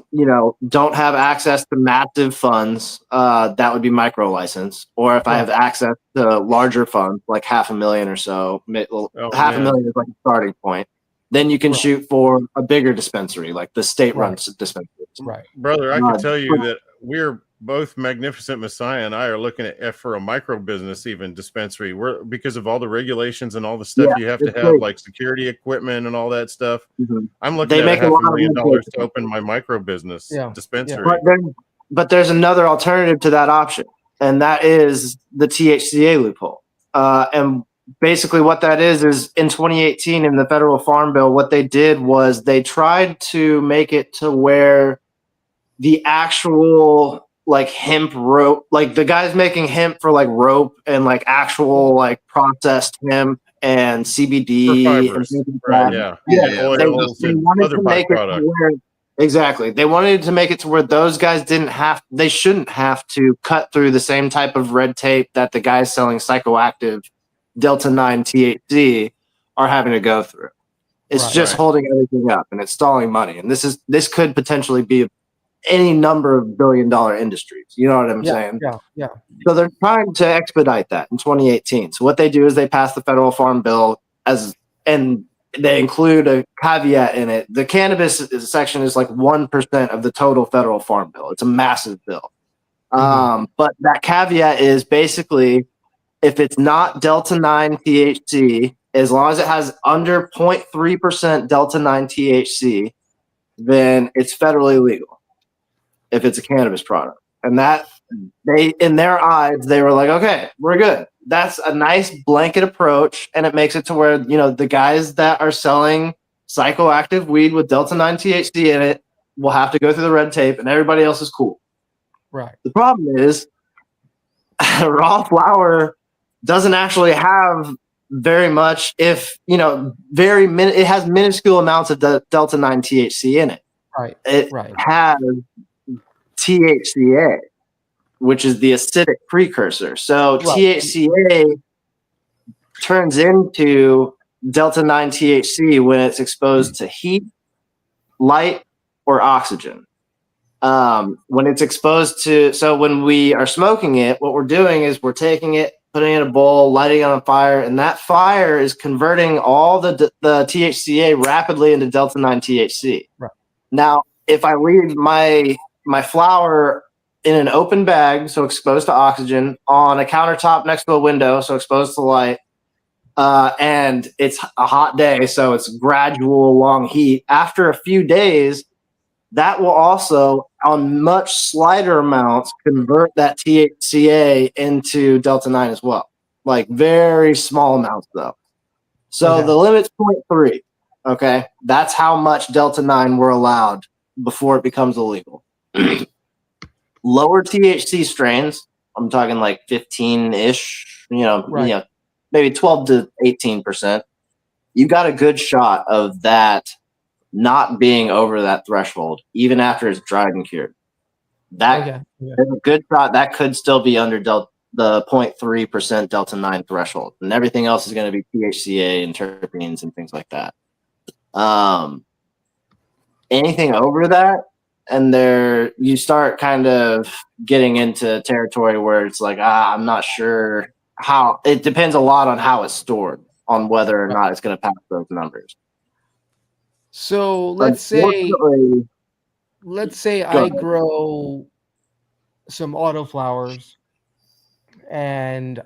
don't have access to massive funds, that would be micro license. Or if I have access to larger funds, like $500,000 or so, $500,000 is like a starting point. Then you can shoot for a bigger dispensary, like the state-run dispensary. Right, brother. I can tell you that we're both Magnificent Messiah and I are looking at for a micro business, even dispensary. Because of all the regulations and all the stuff you have to have, like security equipment and all that stuff. Mm-hmm. I'm looking at $500,000 to open my micro business dispensary. But there's another alternative to that option, and that is the THCA loophole. And basically what that is in 2018 in the federal farm bill, what they did was they tried to make it to where the actual like hemp rope, like the guys making hemp for like rope and like actual like processed hemp and CBD and things like that. They wanted to make it to where, exactly. They wanted to make it to where those guys they shouldn't have to cut through the same type of red tape that the guys selling psychoactive Delta 9 THC are having to go through. It's just holding everything up, and it's stalling money. And this could potentially be any number of billion-dollar industries. You know what I'm saying? Yeah. So they're trying to expedite that in 2018. So what they do is they pass the federal farm bill and they include a caveat in it. The cannabis section is like 1% of the total federal farm bill. It's a massive bill. But that caveat is basically, if it's not Delta 9 THC, as long as it has under 0.3% Delta 9 THC, then it's federally legal if it's a cannabis product. And that, in their eyes, they were like, okay, we're good. That's a nice blanket approach, and it makes it to where, the guys that are selling psychoactive weed with Delta 9 THC in it will have to go through the red tape, and everybody else is cool. Right. The problem is raw flower doesn't actually have very much, it has minuscule amounts of Delta 9 THC in it. Right. It has THCA, which is the acidic precursor. So THCA turns into Delta 9 THC when it's exposed to heat, light, or oxygen. When it's exposed to, so when we are smoking it, what we're doing is we're taking it, putting it in a bowl, lighting it on fire, and that fire is converting all the THCA rapidly into Delta 9 THC. Right. Now, if I leave my flower in an open bag, so exposed to oxygen, on a countertop next to a window, so exposed to light, and it's a hot day, so it's gradual long heat, after a few days, that will also, on much slighter amounts, convert that THCA into Delta 9 as well. Like very small amounts, though. So the limit's 0.3. Okay, that's how much Delta 9 we're allowed before it becomes illegal. Lower THC strains, I'm talking like 15-ish, maybe 12 to 18%. You got a good shot of that not being over that threshold, even after it's dried and cured. That is a good shot. That could still be under the 0.3% Delta 9 threshold, and everything else is going to be THCA and terpenes and things like that. Anything over that, and you start kind of getting into territory where it's like, I'm not sure how. It depends a lot on how it's stored, on whether or not it's going to pass those numbers. So let's say I grow some autoflowers, and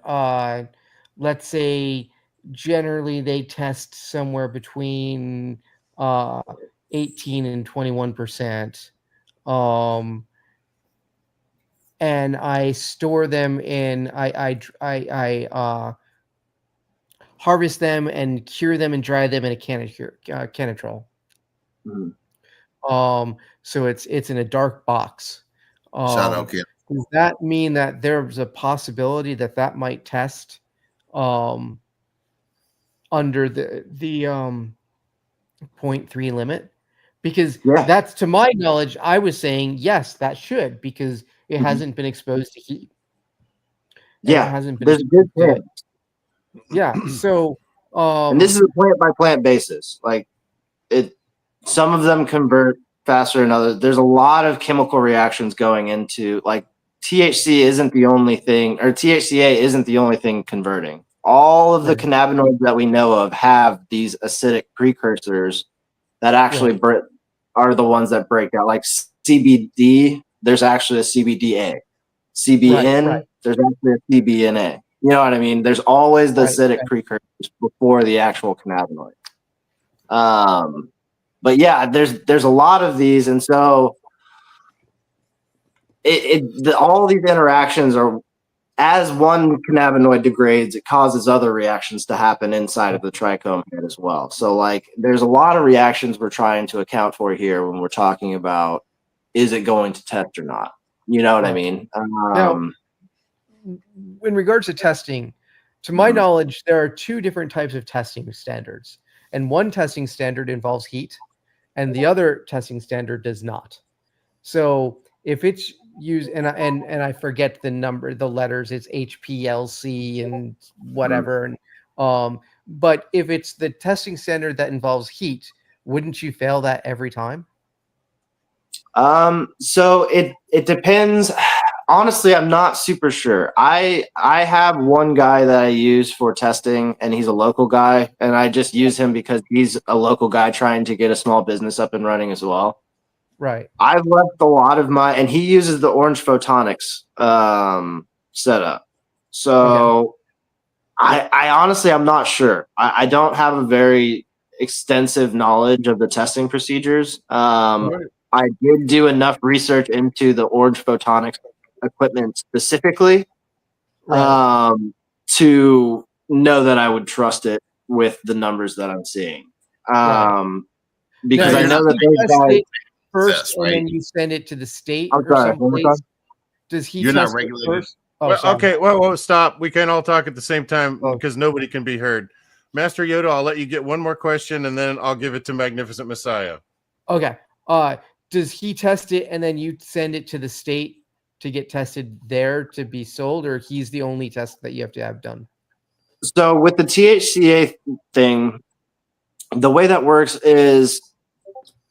let's say generally they test somewhere between 18 and 21%. And I store them in, I harvest them and cure them and dry them in a cannatrol. Mm-hmm. So it's in a dark box. Shout out, Ken. Does that mean that there's a possibility that might test under the 0.3 limit? Because that's, to my knowledge, I was saying yes, that should, because it hasn't been exposed to heat. And it hasn't been exposed to, so and this is a plant by plant basis. Like some of them convert faster than others. There's a lot of chemical reactions going into, like, THC isn't the only thing, or THCA isn't the only thing converting. All of the cannabinoids that we know of have these acidic precursors that actually are the ones that break out. Like CBD, there's actually a CBDA. CBN, there's actually a CBNA. You know what I mean? There's always the acidic precursors before the actual cannabinoid. But yeah, there's a lot of these, and so all these interactions are, as one cannabinoid degrades, it causes other reactions to happen inside of the trichome head as well. So, like, there's a lot of reactions we're trying to account for here when we're talking about, is it going to test or not? You know what I mean? Now, in regards to testing, to my knowledge, there are two different types of testing standards, and one testing standard involves heat, and the other testing standard does not. So if it's used, and I forget the number, the letters, it's HPLC and whatever. But if it's the testing standard that involves heat, wouldn't you fail that every time? So it depends. Honestly, I'm not super sure. I have one guy that I use for testing, and he's a local guy, and I just use him because he's a local guy trying to get a small business up and running as well. Right. I've left a lot of my, and he uses the Orange Photonics setup. So I honestly, I'm not sure. I don't have a very extensive knowledge of the testing procedures. I did do enough research into the Orange Photonics equipment specifically to know that I would trust it with the numbers that I'm seeing. Because I know that those guys first, and then you send it to the state or someplace. Does he? You're not regulated. Well, stop. We can't all talk at the same time because nobody can be heard. Master Yoda, I'll let you get one more question, and then I'll give it to Magnificent Messiah. Okay. Does he test it, and then you send it to the state to get tested there to be sold, or he's the only test that you have to have done? So with the THCA thing, the way that works is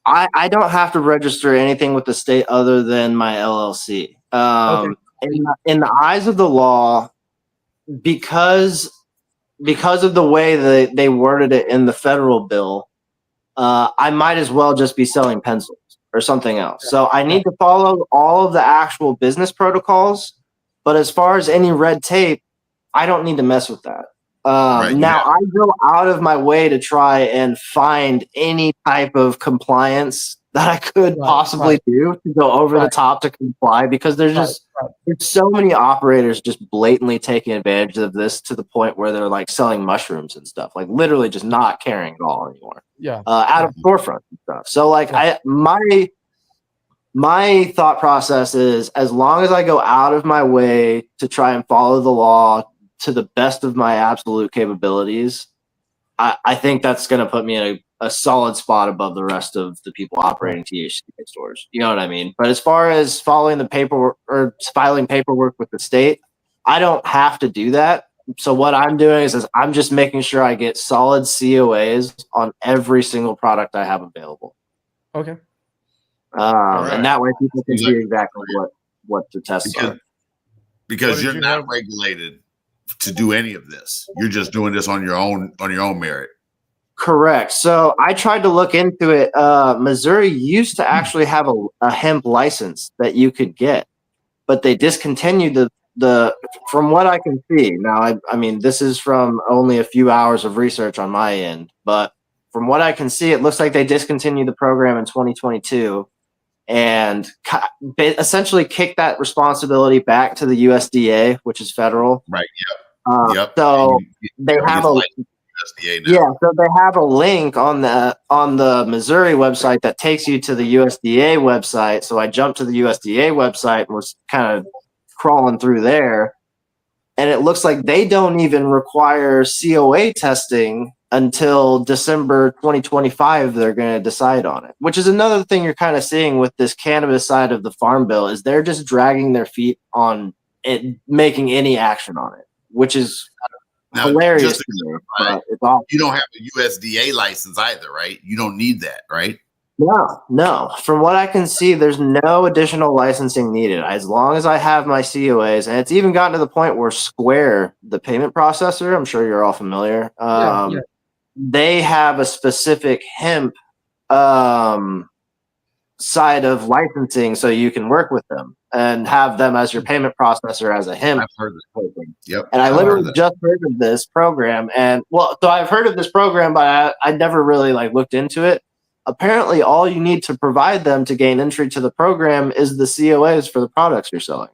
I don't have to register anything with the state other than my LLC. In the eyes of the law, because of the way they worded it in the federal bill, I might as well just be selling pencils or something else. So I need to follow all of the actual business protocols. But as far as any red tape, I don't need to mess with that. I go out of my way to try and find any type of compliance that I could possibly do to go over the top to comply, because there's so many operators just blatantly taking advantage of this to the point where they're like selling mushrooms and stuff, like literally just not caring at all anymore. Out of storefront and stuff. So like my thought process is, as long as I go out of my way to try and follow the law to the best of my absolute capabilities, I think that's going to put me in a solid spot above the rest of the people operating THC stores. You know what I mean? But as far as following the paperwork or filing paperwork with the state, I don't have to do that. So what I'm doing is I'm just making sure I get solid COAs on every single product I have available. Okay. And that way people can see exactly what the tests are. Because you're not regulated to do any of this. You're just doing this on your own merit. Correct. So I tried to look into it. Missouri used to actually have a hemp license that you could get, but they discontinued from what I can see now, I mean, this is from only a few hours of research on my end, but from what I can see, it looks like they discontinued the program in 2022 and essentially kicked that responsibility back to the USDA, which is federal. Right. Yep. So they have a USDA now. yeah. So they have a link on the Missouri website that takes you to the USDA website. So I jumped to the USDA website and was kind of crawling through there, and it looks like they don't even require COA testing until December 2025. They're going to decide on it, which is another thing you're kind of seeing with this cannabis side of the farm bill is they're just dragging their feet on it, making any action on it, which is hilarious. But it's awesome. You don't have a USDA license either, right? You don't need that, right? No. From what I can see, there's no additional licensing needed as long as I have my COAs. And it's even gotten to the point where Square, the payment processor, I'm sure you're all familiar, they have a specific hemp side of licensing so you can work with them and have them as your payment processor as a hemp. I've heard this. Yep. And I literally just heard of this program. And so I've heard of this program, but I never really looked into it. Apparently, all you need to provide them to gain entry to the program is the COAs for the products you're selling.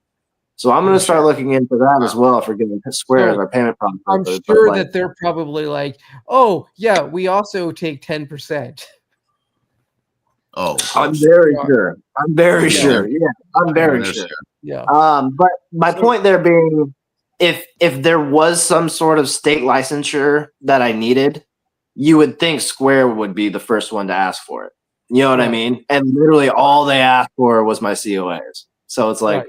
So I'm going to start looking into that as well for giving Square as our payment processor. I'm sure that they're probably like, oh, yeah, we also take 10%. Oh, I'm very sure. I'm very sure. Yeah, I'm very sure. Yeah. But my point there being, if there was some sort of state licensure that I needed, you would think Square would be the first one to ask for it. You know what I mean? And literally all they asked for was my COAs. So it's like,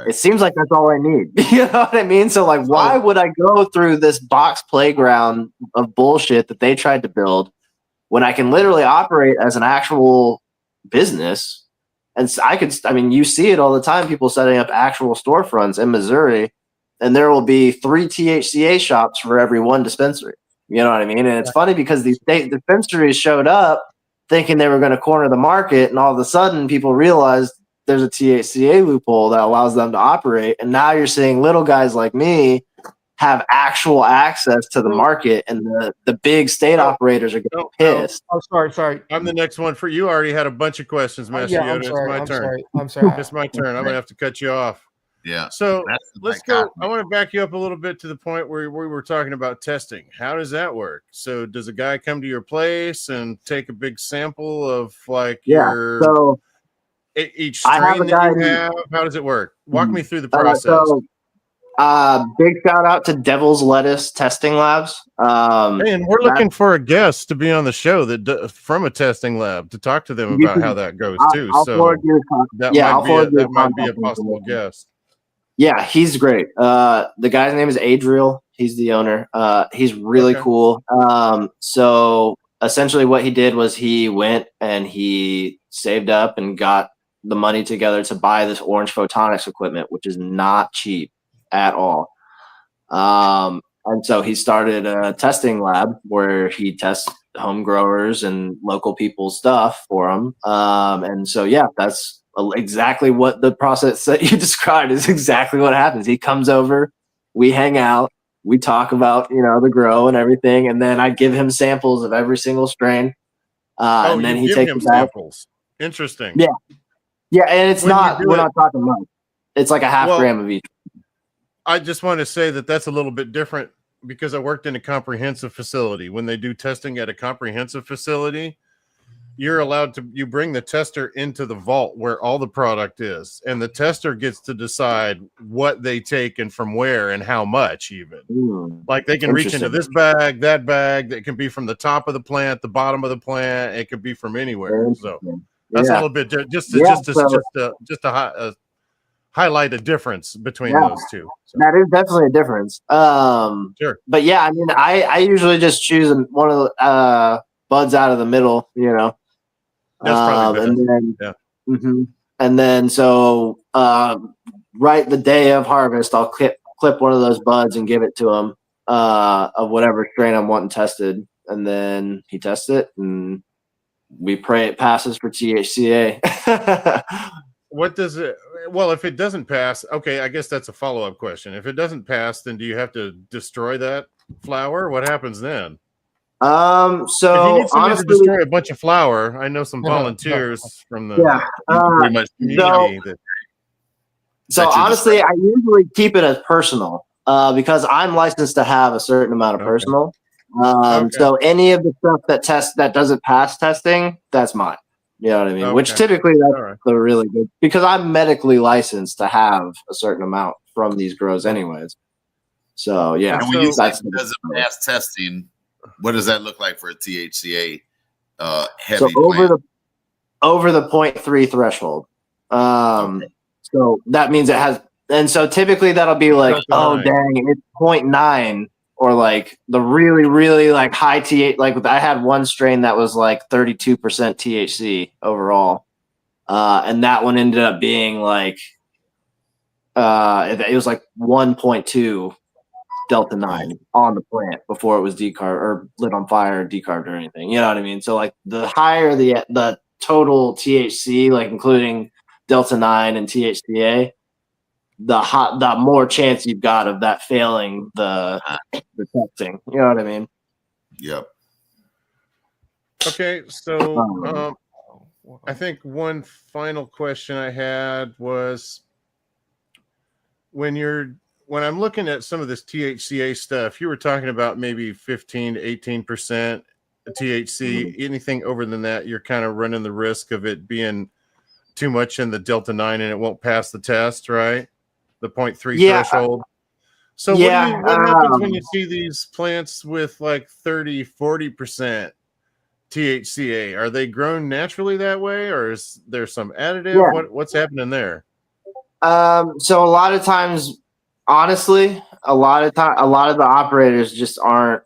it seems like that's all I need. You know what I mean? So why would I go through this box playground of bullshit that they tried to build when I can literally operate as an actual business? And you see it all the time, people setting up actual storefronts in Missouri, and there will be 3 THCA shops for every 1 dispensary. You know what I mean? And it's funny because these state dispensaries showed up thinking they were going to corner the market, and all of a sudden people realized there's a THCA loophole that allows them to operate. And now you're seeing little guys like me have actual access to the market, and the big state operators are getting pissed. Oh, sorry. I'm the next one for you. I already had a bunch of questions, Master Yoda. It's my turn. I'm sorry. It's my turn. I'm going to have to cut you off. Yeah. So let's go. I want to back you up a little bit to the point where we were talking about testing. How does that work? So does a guy come to your place and take a big sample of your each strain that you have? How does it work? Walk me through the process. Big shout out to Devil's Lettuce Testing Labs. And we're looking for a guest to be on the show from a testing lab to talk to them about how that goes too. That might be a possible guest. Yeah, he's great. The guy's name is Adriel. He's the owner. He's really cool. So essentially what he did was he went and he saved up and got the money together to buy this Orange Photonics equipment, which is not cheap at all. And so he started a testing lab where he tests home growers and local people's stuff for them. And so, that's exactly what the process that you described is exactly what happens. He comes over, we hang out, we talk about, the grow and everything. And then I give him samples of every single strain. And then he takes samples. Interesting. Yeah. Yeah. And it's we're not talking much. It's like a half gram of each. I just want to say that that's a little bit different because I worked in a comprehensive facility. When they do testing at a comprehensive facility, you're allowed to, you bring the tester into the vault where all the product is, and the tester gets to decide what they take and from where and how much even. Like they can reach into this bag, that bag, that can be from the top of the plant, the bottom of the plant. It could be from anywhere. So that's a little bit just to highlight a difference between those two. So. That is definitely a difference. Sure. But I usually just choose one of the buds out of the middle, That's probably and then so right the day of harvest, I'll clip one of those buds and give it to him of whatever strain I'm wanting tested, and then he tests it, and we pray it passes for THCA. what does it? Well, if it doesn't pass, okay, I guess that's a follow-up question. If it doesn't pass, then do you have to destroy that flower? What happens then? If you So need somebody to honestly, destroy a bunch of flower, I know some volunteers from the yeah. Pretty much. community that. So That you honestly, I usually keep it as personal because I'm licensed to have a certain amount of Okay. personal. Okay. So any of the stuff that doesn't pass testing, that's mine. You know what I mean? Which Okay. typically that's All right. the really good because I'm medically licensed to have a certain amount from these grows, anyways. So yeah, And when you say that's it doesn't pass testing, what does that look like for a THCA heavy so plant? over the 0.3 threshold. So that means it has, and so typically that'll be like, oh dang, it's 0.9, or like the really, really like high THC. Like I had one strain that was like 32% THC overall, and that one ended up being like, it was like 1.2 Delta 9 on the plant before it was decarbed or lit on fire or decarbed or anything. You know what I mean? So like the higher the total THC, like including Delta 9 and THCA, the more chance you've got of that failing the testing. You know what I mean? Yep. Okay, so I think one final question I had was when I'm looking at some of this THCA stuff, you were talking about maybe 15 to 18% THC. Anything over than that, you're kind of running the risk of it being too much in the Delta 9 and it won't pass the test, right? The 0.3 threshold. So what happens when you see these plants with like 30, 40% THCA? Are they grown naturally that way, or is there some additive? Yeah. What's happening there? So a lot of times, honestly, a lot of the operators just aren't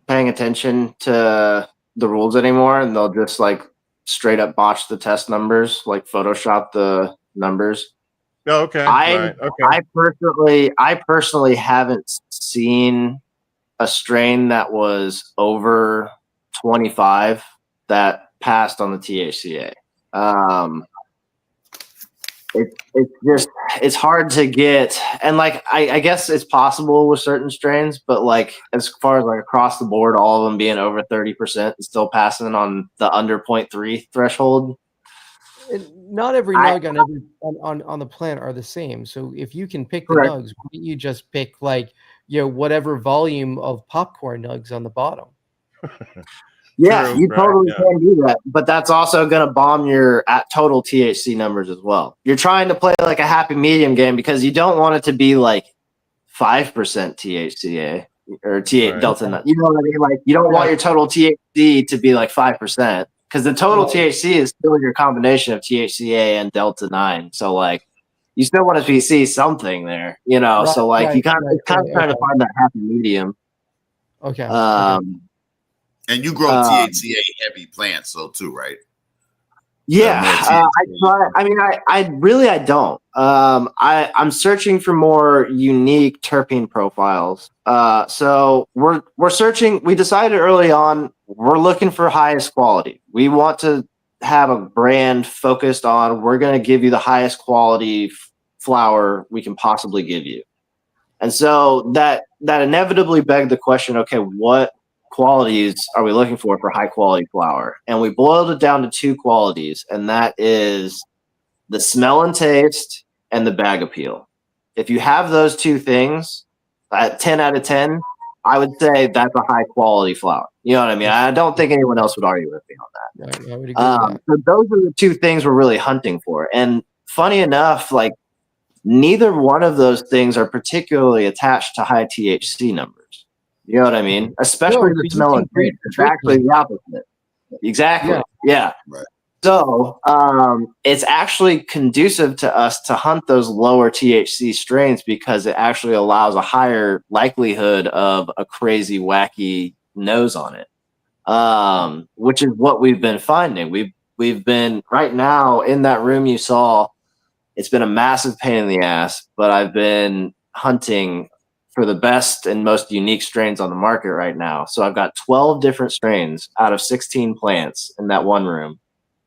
paying attention to the rules anymore, and they'll just like straight up botch the test numbers, like Photoshop the numbers. Oh, okay. I personally haven't seen a strain that was over 25 that passed on the THCA. It's hard to get, and like I guess it's possible with certain strains, but like as far as like across the board, all of them being over 30% and still passing on the under 0.3 threshold. Not every nug on the plant are the same. So if you can pick the nugs, why don't you just pick like whatever volume of popcorn nugs on the bottom? Yeah, you totally can do that, but that's also going to bomb your total THC numbers as well. You're trying to play like a happy medium game because you don't want it to be like 5% THCA or Delta 9. You know what I mean? Like you don't want your total THC to be like 5%. Because the total THC is still your combination of THCA and Delta 9. So, like, you still want to see something there, So, like, you kind of trying to find that happy medium. Okay. And you grow THCA heavy plants, though, too, right? Yeah, I try. I mean, I don't. I'm searching for more unique terpene profiles. So we're searching. We decided early on we're looking for highest quality. We want to have a brand focused on we're going to give you the highest quality flower we can possibly give you. And so that inevitably begged the question: okay, what qualities are we looking for high quality flower? And we boiled it down to two qualities, and that is the smell and taste and the bag appeal. If you have those two things at 10 out of 10, I would say that's a high quality flower. You know what I mean? I don't think anyone else would argue with me on that. I would agree with that. So those are the two things we're really hunting for. And funny enough, like neither one of those things are particularly attached to high THC numbers. You know what I mean? Especially the smell and taste. It's actually the opposite. Exactly. Yeah. Right. So it's actually conducive to us to hunt those lower THC strains because it actually allows a higher likelihood of a crazy, wacky nose on it, which is what we've been finding. We've been right now in that room you saw. It's been a massive pain in the ass, but I've been hunting for the best and most unique strains on the market right now. So I've got 12 different strains out of 16 plants in that one room.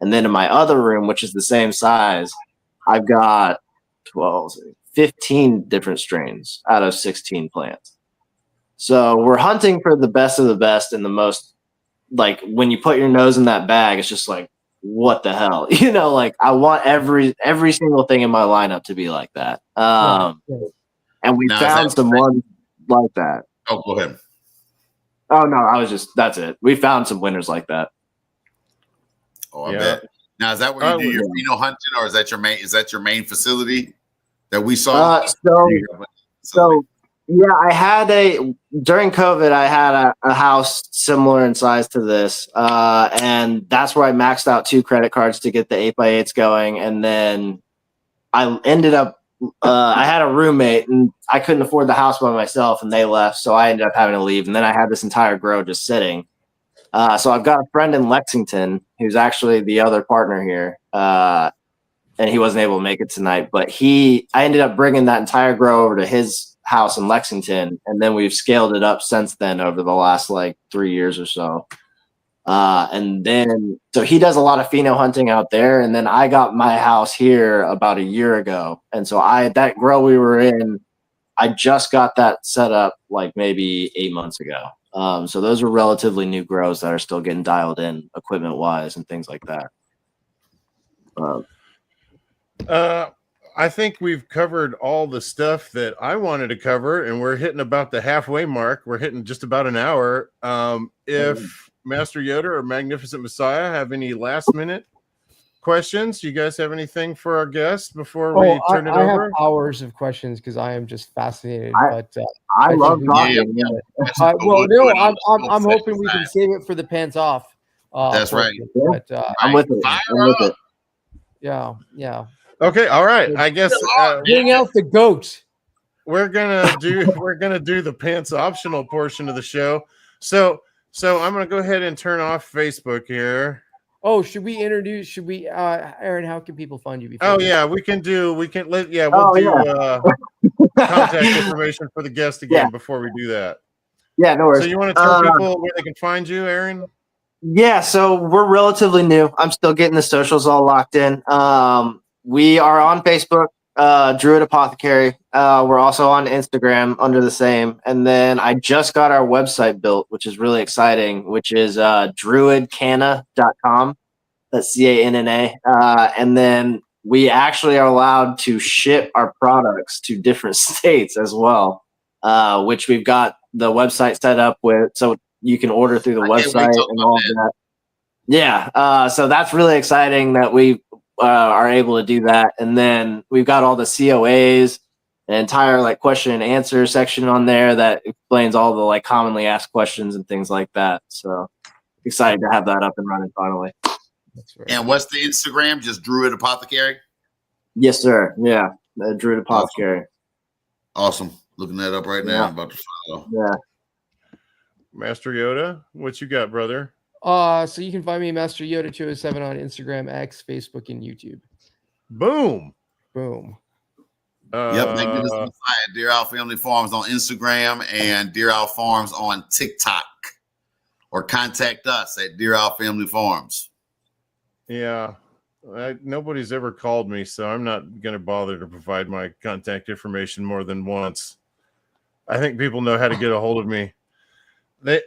And then in my other room, which is the same size, I've got 15 different strains out of 16 plants. So we're hunting for the best of the best and the most, like, when you put your nose in that bag, it's just like, what the hell? You know, like, I want every single thing in my lineup to be like that. And we found some ones like that. Oh, go ahead. Oh, no, that's it. We found some winners like that. Oh, I bet. Now, is that where you do your pheno hunting, or is that your main facility that we saw? So yeah, during COVID, I had a house similar in size to this. And that's where I maxed out 2 credit cards to get the 8x8s going. And then I ended up, I had a roommate and I couldn't afford the house by myself and they left. So I ended up having to leave. And then I had this entire grow just sitting. So I've got a friend in Lexington who's actually the other partner here. And he wasn't able to make it tonight, but I ended up bringing that entire grow over to his house in Lexington. And then we've scaled it up since then over the last like 3 years or so. And then, so he does a lot of pheno hunting out there. And then I got my house here about a year ago. And so that grow we were in, I just got that set up like maybe 8 months ago. So those are relatively new grows that are still getting dialed in equipment wise and things like that. I think we've covered all the stuff that I wanted to cover, and we're hitting about the halfway mark. We're hitting just about an hour. If Master Yoda or Magnificent Messiah have any last minute questions, you guys have anything for our guests before we turn it over? I have hours of questions because I am just fascinated. I love talking. Well, no, I'm hoping we can save it for the pants off. That's right. But, I'm with it. Yeah. Okay, all right. I guess bring out the goat. We're gonna do the pants optional portion of the show. So I'm gonna go ahead and turn off Facebook here. Oh, should we Aaron, how can people find you? We'll do contact information for the guest again before we do that. Yeah, no worries. So you want to tell people where they can find you, Aaron? Yeah, so we're relatively new. I'm still getting the socials all locked in. We are on Facebook, Druid Apothecary. We're also on Instagram under the same. And then I just got our website built, which is really exciting, which is druidcanna.com. That's CANNA. And then we actually are allowed to ship our products to different states as well, which we've got the website set up with. So you can order through the website and all of that. Yeah. So that's really exciting that we are able to do that. And then we've got all the COAs, an entire like question and answer section on there that explains all the like commonly asked questions and things like that. So excited to have that up and running finally. That's right. And what's the Instagram? Just Druid Apothecary? Yes, sir. Yeah. The Druid Apothecary. Awesome. Looking that up right now. Yeah. I'm about to follow. Yeah. Master Yoda, what you got, brother? So you can find me Master Yoda 207 on Instagram, X, Facebook, and YouTube. Boom. Magnificent Messiah, Deer Owl Family Farms on Instagram and Deer Owl Farms on TikTok. Or contact us at Deer Owl Family Farms. Yeah. Nobody's ever called me, so I'm not going to bother to provide my contact information more than once. I think people know how to get a hold of me. I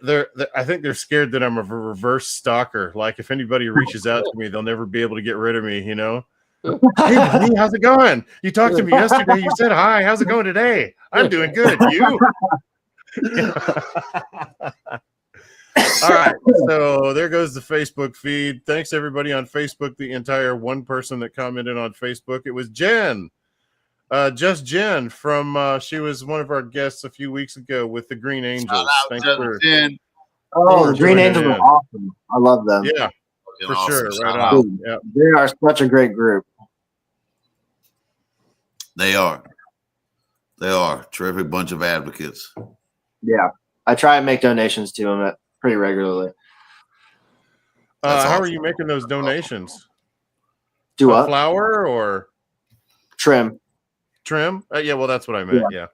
think they're scared that I'm a reverse stalker. Like if anybody reaches out to me, they'll never be able to get rid of me, you know? Hey, buddy, how's it going? You talked to me yesterday. You said hi. How's it going today? I'm doing good. You? All right. So there goes the Facebook feed. Thanks, everybody on Facebook. The entire one person that commented on Facebook. It was Jen. Just Jen from she was one of our guests a few weeks ago with the Green Angels. Thanks for Jen. Oh, the Green Angels are awesome. I love them. Yeah, for awesome. sure. Right on. Yeah. They are such a great group. They are terrific bunch of advocates. Yeah, I try and make donations to them pretty regularly. How are you making those donations? Do what? Flour or trim? Yeah, well, that's what I meant. Yeah.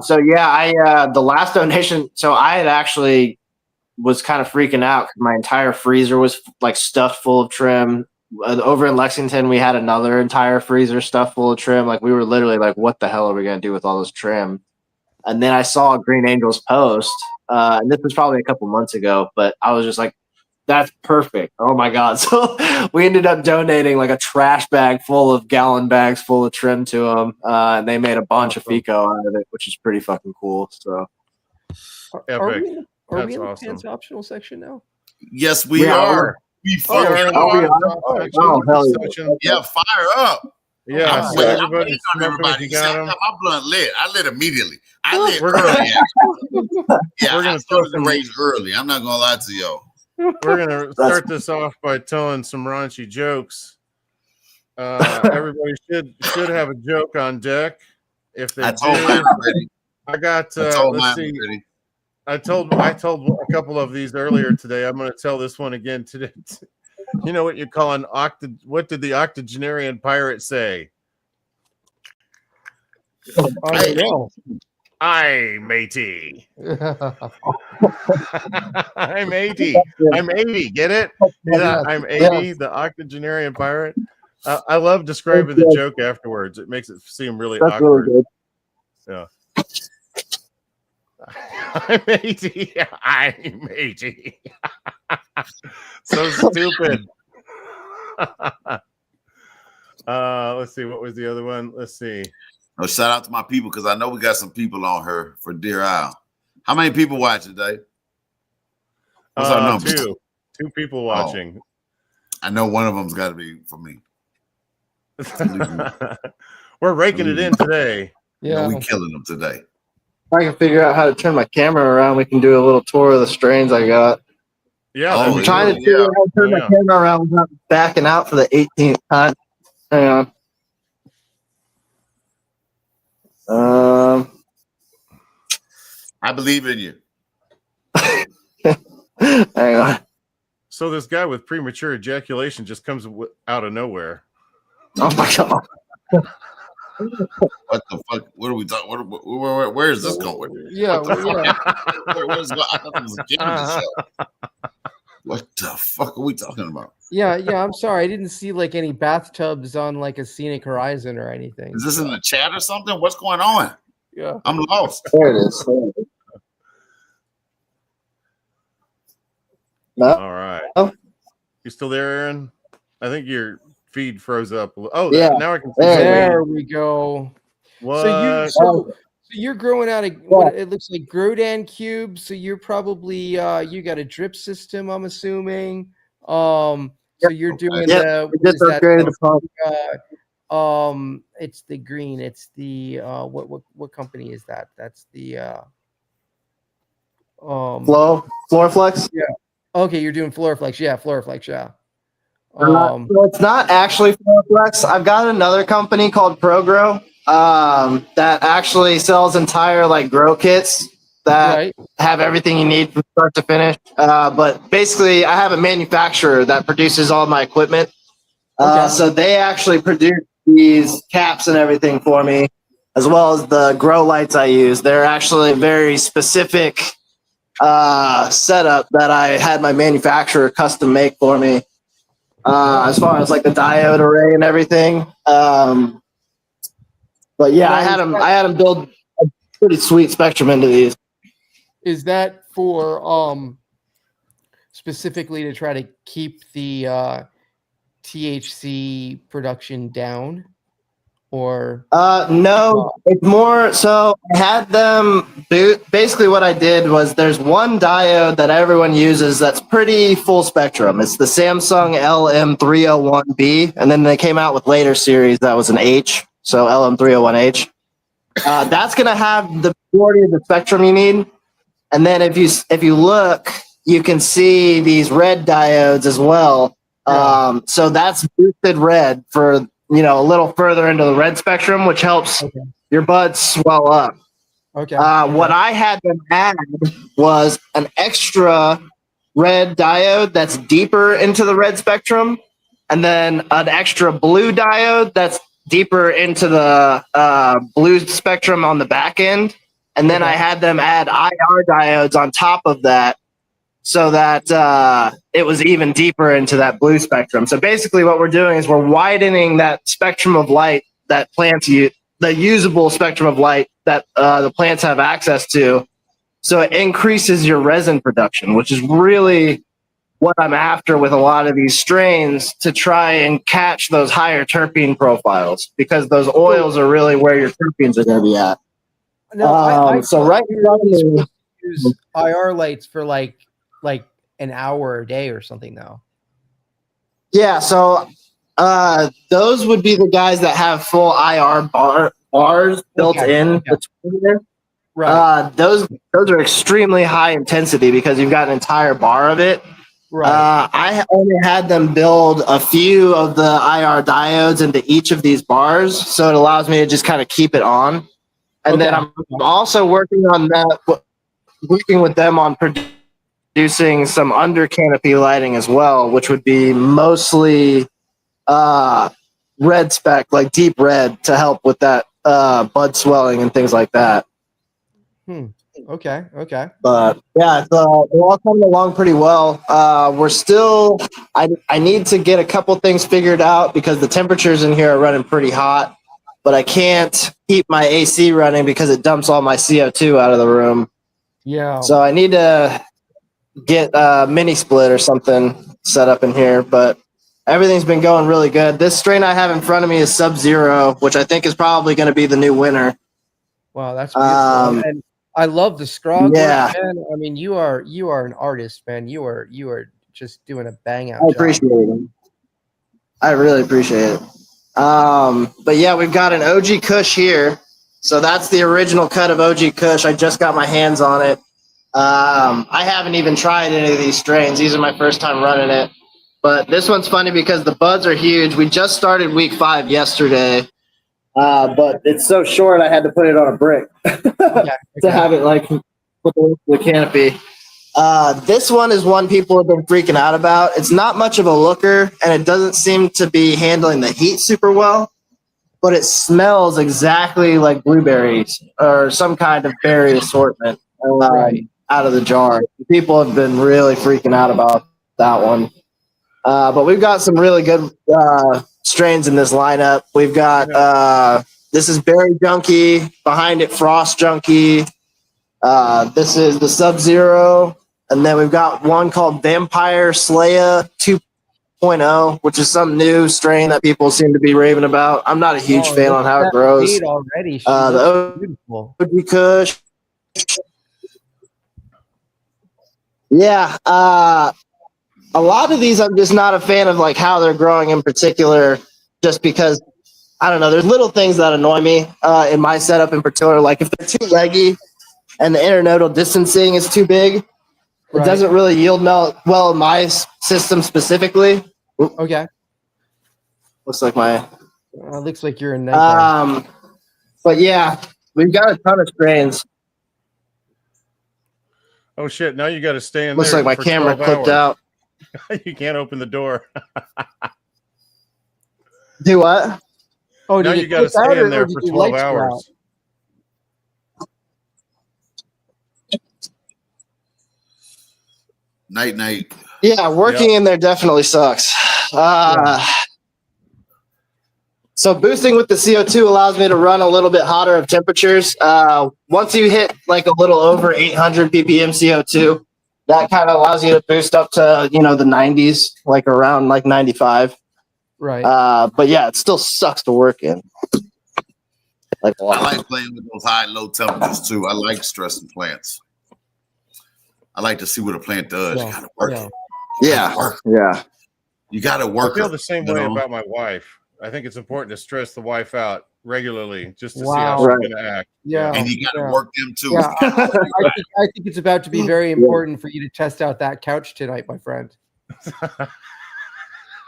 So yeah, I the last donation. So I had actually was kind of freaking out because my entire freezer was like stuffed full of trim. Over in Lexington, we had another entire freezer stuffed full of trim. Like we were literally like, what the hell are we going to do with all this trim? And then I saw Green Angel's post, and this was probably a couple months ago, but I was just like, that's perfect. Oh my God. So we ended up donating like a trash bag full of gallon bags full of trim to them. And they made a bunch of FICO out of it, which is pretty fucking cool. So Are we in That's the awesome. pants optional section now? Yes, we are. We fucking are. Oh, hell yeah. Yeah, fire up. Yeah, I'm so waiting everybody on smoking if everybody. you See, I got them. got my blunt lit. I lit immediately. I lit We're gonna- early. Yeah, We're gonna I started throw the rage early. I'm not gonna lie to y'all. We're gonna start this off by telling some raunchy jokes. Everybody should have a joke on deck. If they I told do, mine already. I got. I told Let's mine see. already. I told a couple of these earlier today. I'm going to tell this one again today. You know what you call an what did the octogenarian pirate say? I don't know. Aye, matey. I'm 80. I'm 80. Get it? Yeah, I'm 80, the octogenarian pirate. I love describing the joke afterwards. It makes it seem really That's awkward. really good. Yeah. I'm 80. I'm 80. So stupid. Let's see. What was the other one? Let's see. Oh, shout out to my people because I know we got some people on her for Dear Isle. How many people watch today? What's our number? Two people watching. I know one of them's got to be for me. We're raking it in today. Yeah, we killing them today. If I can figure out how to turn my camera around, we can do a little tour of the strains I got. Yeah, I'm trying to figure out how to turn my camera around without backing out for the 18th time. Hang on. I believe in you. Hang on. So this guy with premature ejaculation just comes out of nowhere. Oh my God. What the fuck? What are we talking? Where is this going? Yeah, What the yeah. fuck? Where's I thought it was a cannabis show. What the fuck are we talking about? Yeah. I'm sorry. I didn't see like any bathtubs on like a scenic horizon or anything. Is this in the chat or something? What's going on? Yeah. I'm lost. There it is. No. All right. Oh. You still there, Aaron? I think your feed froze up. Oh, Yeah. Now I can see. There we go. What? So you're growing out of what it looks like Grodan cubes. So you're probably you got a drip system, I'm assuming. So you're doing it's the green. It's the what company is that? That's the Floraflex. Yeah. Okay, you're doing Floraflex. Yeah, Floraflex. Yeah. So it's not actually Floraflex. I've got another company called ProGrow that actually sells entire like grow kits that have everything you need from start to finish. But basically, I have a manufacturer that produces all my equipment. So they actually produce these caps and everything for me, as well as the grow lights I use. They're actually very specific setup that I had my manufacturer custom make for me, as far as like the diode array and everything. But yeah, I had them build a pretty sweet spectrum into these. Is that for specifically to try to keep the THC production down? Or no, it's more so I had them basically what I did was there's one diode that everyone uses that's pretty full spectrum. It's the Samsung LM301B, and then they came out with later series that was an H, so LM301H. That's gonna have the majority of the spectrum you need. And then if you look, you can see these red diodes as well. So that's boosted red for a little further into the red spectrum, which helps your buds swell up. Okay. What I had them add was an extra red diode that's deeper into the red spectrum, and then an extra blue diode that's deeper into the blue spectrum on the back end. And then I had them add IR diodes on top of that. so that it was even deeper into that blue spectrum. So basically what we're doing is we're widening that spectrum of light that plants use, the usable spectrum of light that the plants have access to. So it increases your resin production, which is really what I'm after with a lot of these strains, to try and catch those higher terpene profiles, because those oils are really where your terpenes are going to be at. No, so right now, use IR lights for like an hour a day or something though. Yeah, so those would be the guys that have full IR bars built in between there. Right. Those are extremely high intensity because you've got an entire bar of it. Right. I only had them build a few of the IR diodes into each of these bars, so it allows me to just kind of keep it on. And then I'm also working on that, working with them on producing some under canopy lighting as well, which would be mostly red spec, like deep red, to help with that bud swelling and things like that. Okay. But yeah, they're all coming along pretty well. We're still, I need to get a couple things figured out because the temperatures in here are running pretty hot, but I can't keep my AC running because it dumps all my CO2 out of the room. Yeah. So I need to get a mini split or something set up in here, but everything's been going really good. This strain I have in front of me is Sub-Zero, which I think is probably going to be the new winner. Wow, that's beautiful. And I love the scrog yeah. work, man. I mean, you are an artist, man. You are just doing a bang out job. Appreciate it. I really appreciate it. But yeah, we've got an OG Kush here. So that's the original cut of OG Kush. I just got my hands on it. I haven't even tried any of these strains. These are my first time running it. But this one's funny because the buds are huge. We just started week 5 yesterday. But it's so short, I had to put it on a brick to have it like put the canopy. This one is one people have been freaking out about. It's not much of a looker, and it doesn't seem to be handling the heat super well, but it smells exactly like blueberries or some kind of berry assortment out of the jar. People have been really freaking out about that one. But we've got some really good strains in this lineup. We've got this is Berry Junkie, behind it Frost Junkie. This is the Sub-Zero, and then we've got one called Vampire Slayer 2.0, which is some new strain that people seem to be raving about. I'm not a huge fan on how it grows. Already, the beautiful. OG Kush. Yeah, a lot of these I'm just not a fan of, like how they're growing in particular, just because I don't know. There's little things that annoy me in my setup in particular, like if they're too leggy and the internodal distancing is too big, it doesn't really yield well in my system specifically. Okay. Looks like my. Looks like you're in night. But yeah, we've got a ton of strains. Oh shit! Now you got to stay in Looks there. like my camera clipped out. You can't open the door. Do what? Oh, now you got to stay in there for 12 hours. Night. Yeah, working in there definitely sucks. So boosting with the CO2 allows me to run a little bit hotter of temperatures. Once you hit like a little over 800 ppm CO2, that kind of allows you to boost up to, the 90s, like around like 95. Right. But yeah, it still sucks to work in. I like playing with those high, low temperatures too. I like stressing plants. I like to see what a plant does. You gotta work it. Yeah. You gotta work. I feel the same way about my wife. I think it's important to stress the wife out regularly just to see how she's going to act. Yeah. And you got to work them too. Yeah. I think it's about to be very important for you to test out that couch tonight, my friend.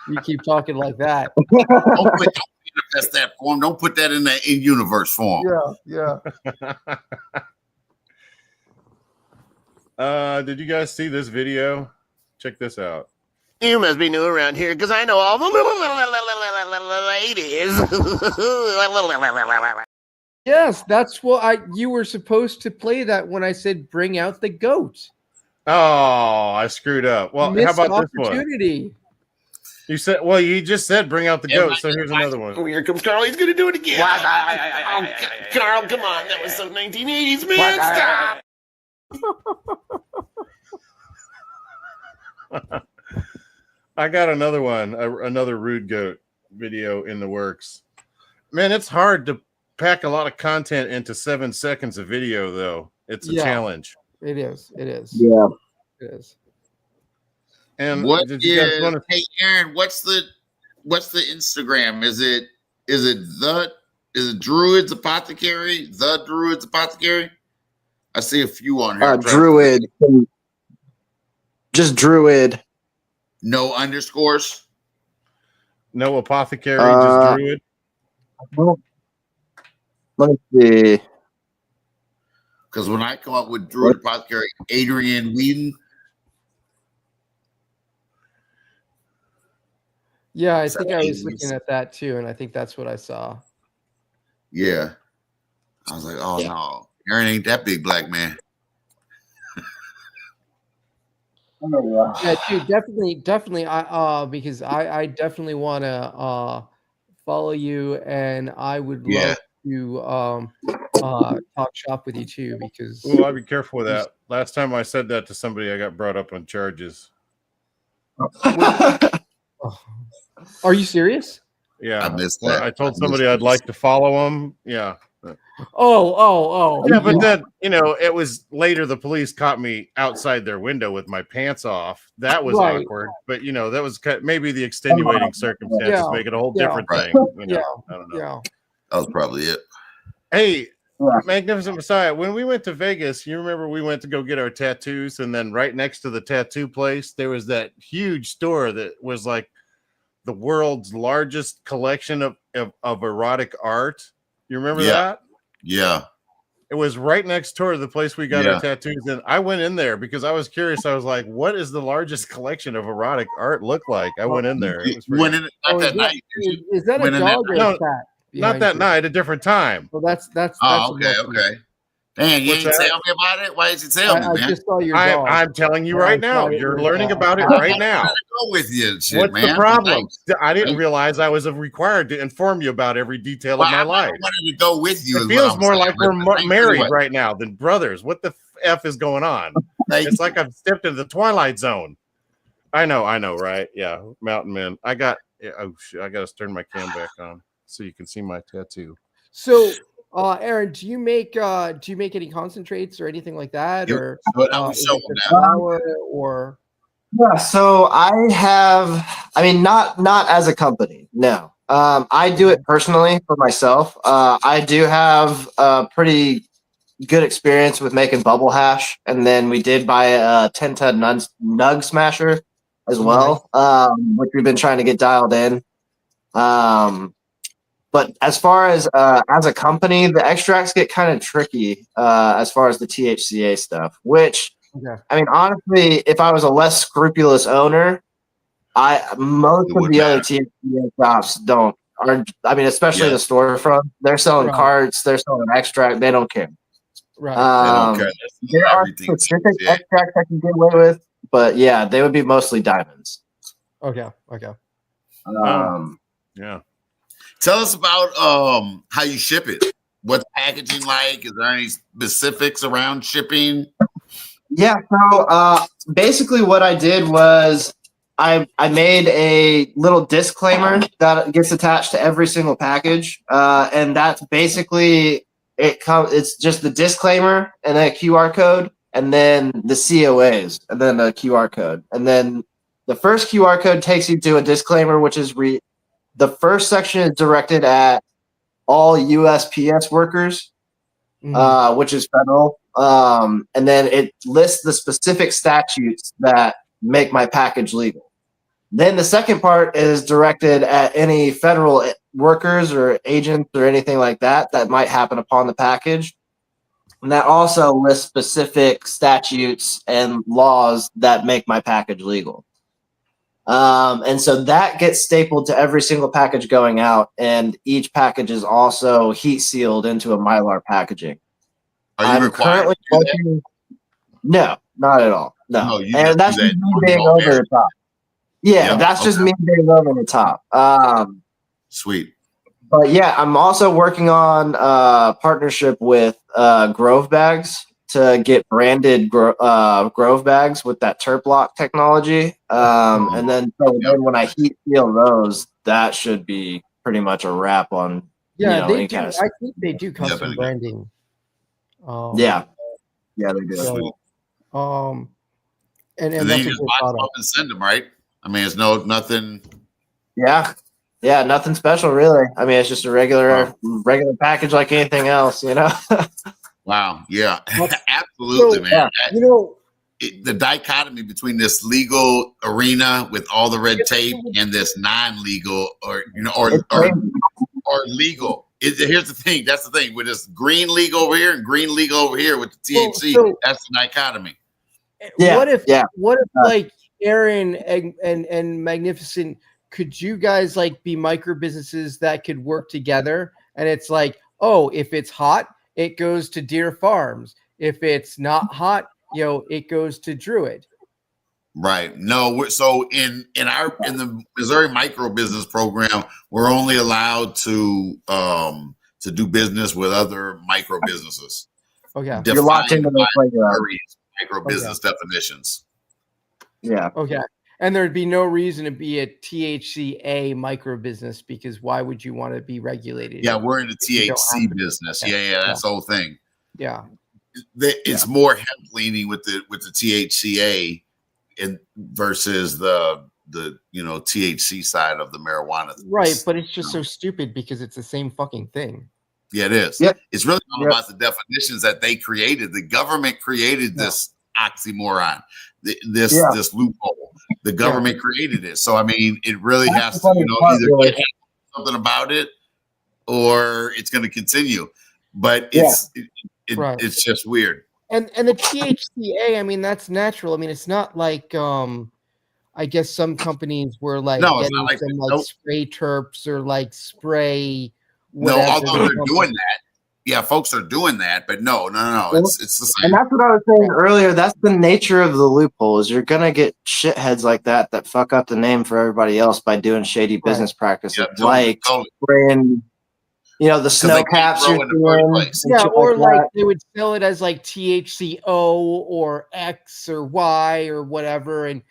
You keep talking like that. Don't manifest that form. Don't put that in the in-universe form. Yeah. Did you guys see this video? Check this out. You must be new around here because I know all the ladies. Yes, that's what you were supposed to play that when I said bring out the goat. Oh, I screwed up. Well, how Missed about this one? opportunity. You said, well, you just said bring out the goat. So here's another one. Oh, here comes Carl. He's gonna do it again. Oh, Carl, come on. That was so 1980s, man. Stop. I got another one, another rude goat video in the works. Man, it's hard to pack a lot of content into 7 seconds of video, though. It's a challenge. It is. It is. Yeah. It is. And what did you guys want to? Hey, Aaron, what's the Instagram? Is it Druid's Apothecary? The Druid's Apothecary? I see a few on here. Druid. Just Druid. No underscores. No apothecary, just Druid. Well, let me see. Because when I come up with Druid Apothecary, Adrian Whedon. Yeah, I think I was looking at that too, and I think that's what I saw. Yeah. I was like, oh no, Aaron ain't that big black man. Yeah, dude, definitely. Because I definitely want to follow you, and I would love to talk shop with you too. Because well, I'll be careful with that. Last time I said that to somebody, I got brought up on charges. Are you serious? Yeah, I missed that. I told somebody I'd like to follow him. Yeah. Oh. Yeah, but then, it was later the police caught me outside their window with my pants off. That was awkward. But, that was maybe the extenuating circumstances make it a whole different thing. I don't know. Yeah. That was probably it. Hey, Magnificent Messiah, when we went to Vegas, you remember we went to go get our tattoos, and then right next to the tattoo place, there was that huge store that was like the world's largest collection of erotic art. You remember that? Yeah. It was right next door to the place we got our tattoos. And I went in there because I was curious. I was like, what is the largest collection of erotic art look like? I went in there. It was that night. Is that a dog or a cat? Not that night, a different time. Well, that's okay. Man, you didn't tell me about it? Why didn't you tell me, man? I just saw your dog. I'm telling you right now. You're learning about it right now. Go with you, shit, what's man. the problem? I didn't realize I was required to inform you about every detail of my life. I wanted to go with you. It feels more like we're married right now than brothers. What the F is going on? It's like I've stepped into the Twilight Zone. I know, right? Yeah, Mountain Man. I got to turn my cam back on so you can see my tattoo. So, Aaron, do you make any concentrates or anything like that, or flour or? Yeah, so I have. I mean, not as a company. No, I do it personally for myself. I do have a pretty good experience with making bubble hash, and then we did buy a 10-ton nug smasher as well, which we've been trying to get dialed in. But as far as a company, the extracts get kind of tricky as far as the THCA stuff, which, I mean, honestly, if I was a less scrupulous owner, most of the other THCA shops especially the storefront, they're selling carts, they're selling extract, they don't care. Right. There are specific extracts I can get away with, but yeah, they would be mostly diamonds. Okay. Yeah. Tell us about how you ship it. What's packaging like? Is there any specifics around shipping? Yeah, so basically what I did was I made a little disclaimer that gets attached to every single package, and that's basically it's just the disclaimer and then a QR code, and then the COAs, and then a QR code, and then the first QR code takes you to a disclaimer, which is the first section is directed at all USPS workers, which is federal. And then it lists the specific statutes that make my package legal. Then the second part is directed at any federal workers or agents or anything like that might happen upon the package. And that also lists specific statutes and laws that make my package legal. And so that gets stapled to every single package going out, and each package is also heat sealed into a Mylar packaging. Are you required to do that? No, not at all. No, you and just that's do just that. me being over the top. Yeah, Yep, that's just okay. me being over the top. Sweet. But yeah, I'm also working on partnership with Grove Bags to get branded Grove Bags with that terp lock technology. And then then when I heat seal those, that should be pretty much a wrap on They any do. kind of I think they do custom branding. yeah, they do. Sweet. And then that's you just box them up and send them, right? I mean, it's nothing. Yeah, nothing special really. I mean, it's just a regular package like anything else, Wow. Yeah, absolutely, man. The dichotomy between this legal arena with all the red tape and this non-legal or legal. Here's the thing. That's the thing with this green legal over here and green legal over here with the THC. That's the dichotomy. What if like Aaron and Magnificent, could you guys like be micro businesses that could work together? And it's like, oh, if it's hot, it goes to Deer Farms. If it's not hot, it goes to Druid. Right. No, so in the Missouri micro business program, we're only allowed to do business with other micro businesses. Okay. You're locked into those micro business definitions. Yeah. Okay. And there'd be no reason to be a THCA micro business because why would you want to be regulated? Yeah, we're in the THC business. Okay. Yeah, that's the whole thing. Yeah. It's more hemp leaning with the THCA versus the THC side of the marijuana. Right, but it's just so stupid because it's the same fucking thing. Yeah, it is. Yep. It's really all about the definitions that they created. The government created this oxymoron, this loophole. The government created it. So I mean, it really has to, either get something about it or it's going to continue. But it's just weird. And the THCA, I mean, that's natural. I mean, it's not like I guess some companies were like getting some spray terps or like spray whatever. No, although they're doing that. Yeah, folks are doing that, but no. It's the same. And that's what I was saying earlier. That's the nature of the loophole is you're gonna get shitheads like that fuck up the name for everybody else by doing shady business practices, spraying the snow caps you're doing. Yeah, or like they would sell it as like THCO or X or Y or whatever, and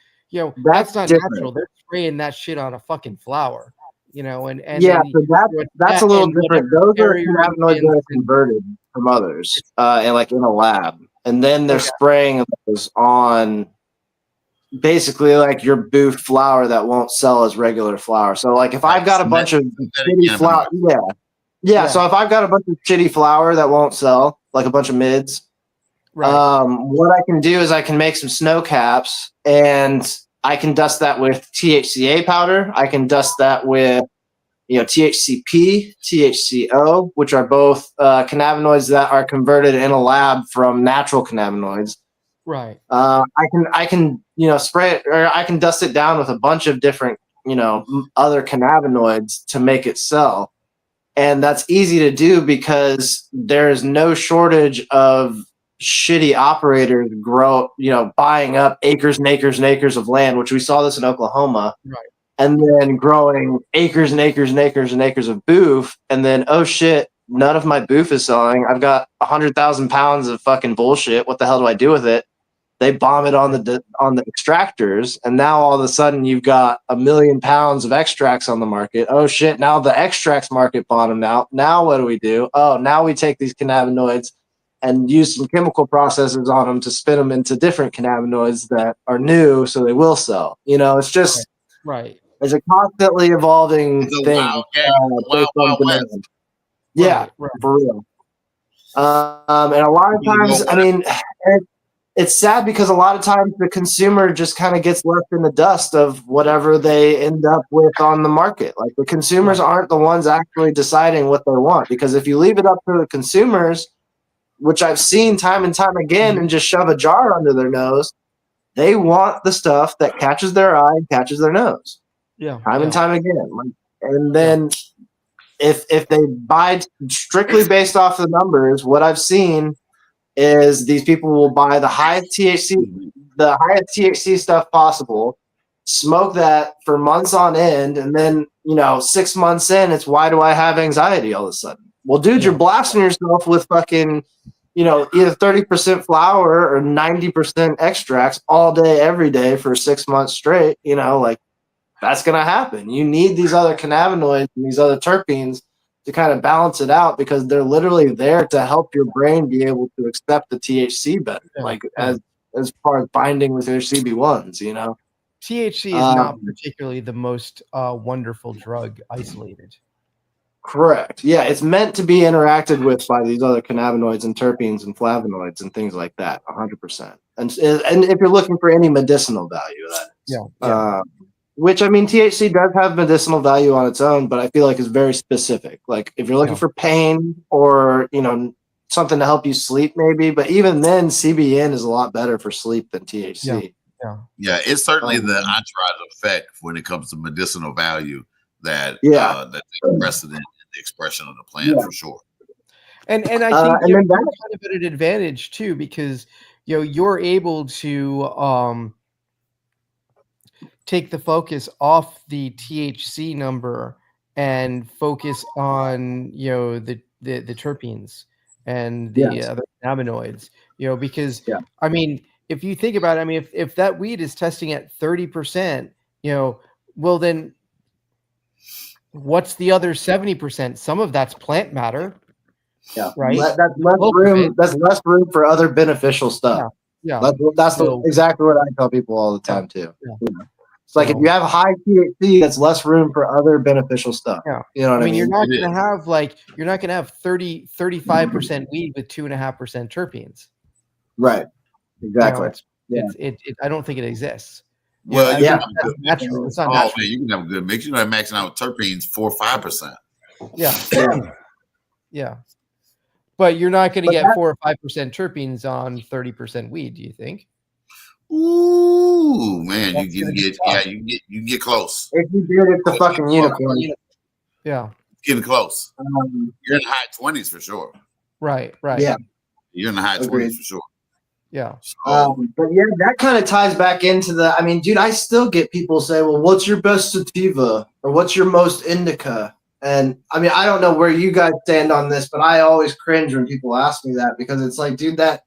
that's not natural. They're spraying that shit on a fucking flower, and so that's a little different. Those are cannabinoids that are converted from others, and like in a lab, and then they're spraying those on basically like your boofed flower that won't sell as regular flower. So like if I've got a bunch of shitty flower, so if I've got a bunch of shitty flower that won't sell, like a bunch of mids, what I can do is I can make some snow caps and I can dust that with THCA powder. I can dust that with, THCP, THCO, which are both cannabinoids that are converted in a lab from natural cannabinoids. Right. I can spray it, or I can dust it down with a bunch of different, other cannabinoids to make it sell. And that's easy to do because there's no shortage of shitty operators buying up acres and acres and acres of land, which we saw this in Oklahoma. Right. And then growing acres and acres and acres and acres of boof. And then, oh shit, none of my boof is selling. I've got 100,000 pounds of fucking bullshit. What the hell do I do with it? They bomb it on the extractors, and now all of a sudden you've got 1 million pounds of extracts on the market. Oh shit! Now the extracts market bottomed out. Now what do we do? Oh, now we take these cannabinoids and use some chemical processes on them to spin them into different cannabinoids that are new, so they will sell. It's just right. It's a constantly evolving thing. Yeah, for real. And a lot of times, I mean. It's sad because a lot of times the consumer just kind of gets left in the dust of whatever they end up with on the market. Like the consumers aren't the ones actually deciding what they want, because if you leave it up to the consumers, which I've seen time and time again, and just shove a jar under their nose, they want the stuff that catches their eye and catches their nose. Yeah. Time and time again. And then if they buy strictly based off the numbers, what I've seen is these people will buy the highest THC stuff possible, smoke that for months on end, and then 6 months in, it's why do I have anxiety all of a sudden? Well, dude, you're blasting yourself with fucking either 30% flower or 90% extracts all day, every day for 6 months straight. Like that's gonna happen. You need these other cannabinoids and these other terpenes to kind of balance it out because they're literally there to help your brain be able to accept the THC better, as far as binding with your CB1s, THC is not particularly the most wonderful drug isolated. Correct. Yeah, it's meant to be interacted with by these other cannabinoids and terpenes and flavonoids and things like that, 100%. And if you're looking for any medicinal value, that is. Yeah. Which, I mean, THC does have medicinal value on its own, but I feel like it's very specific. Like if you're looking for pain or, something to help you sleep maybe, but even then CBN is a lot better for sleep than THC. Yeah, it's certainly the entourage effect when it comes to medicinal value that that takes precedent in the expression of the plant for sure. And I think you're kind of at an advantage too, because you're able to take the focus off the THC number and focus on the terpenes and the other cannabinoids. Because I mean, if you think about it, I mean, if that weed is testing at 30%, well then what's the other 70%? Some of that's plant matter. Yeah. Right. That's less room. That's less room for other beneficial stuff. Yeah. That's exactly what I tell people all the time too. Yeah. It's like if you have high THC, that's less room for other beneficial stuff. Yeah. You know what I mean? You're not going to have 35% weed with 2.5% terpenes. Right. Exactly. I don't think it exists. Well, it's natural. It's not natural. Man, you can have a good mix. You're not maxing out with terpenes 4 or 5%. Yeah. But you're not going to get 4 or 5% terpenes on 30% weed, do you think? Ooh, man, you can get close. If you did, it's a fucking unicorn. Yeah. Getting close. You're in the high 20s for sure. Right. Yeah. You're in the high 20s for sure. Yeah. But yeah, that kind of ties back into I mean, dude, I still get people say, well, what's your best sativa or what's your most indica? And I mean, I don't know where you guys stand on this, but I always cringe when people ask me that because it's like, dude, that's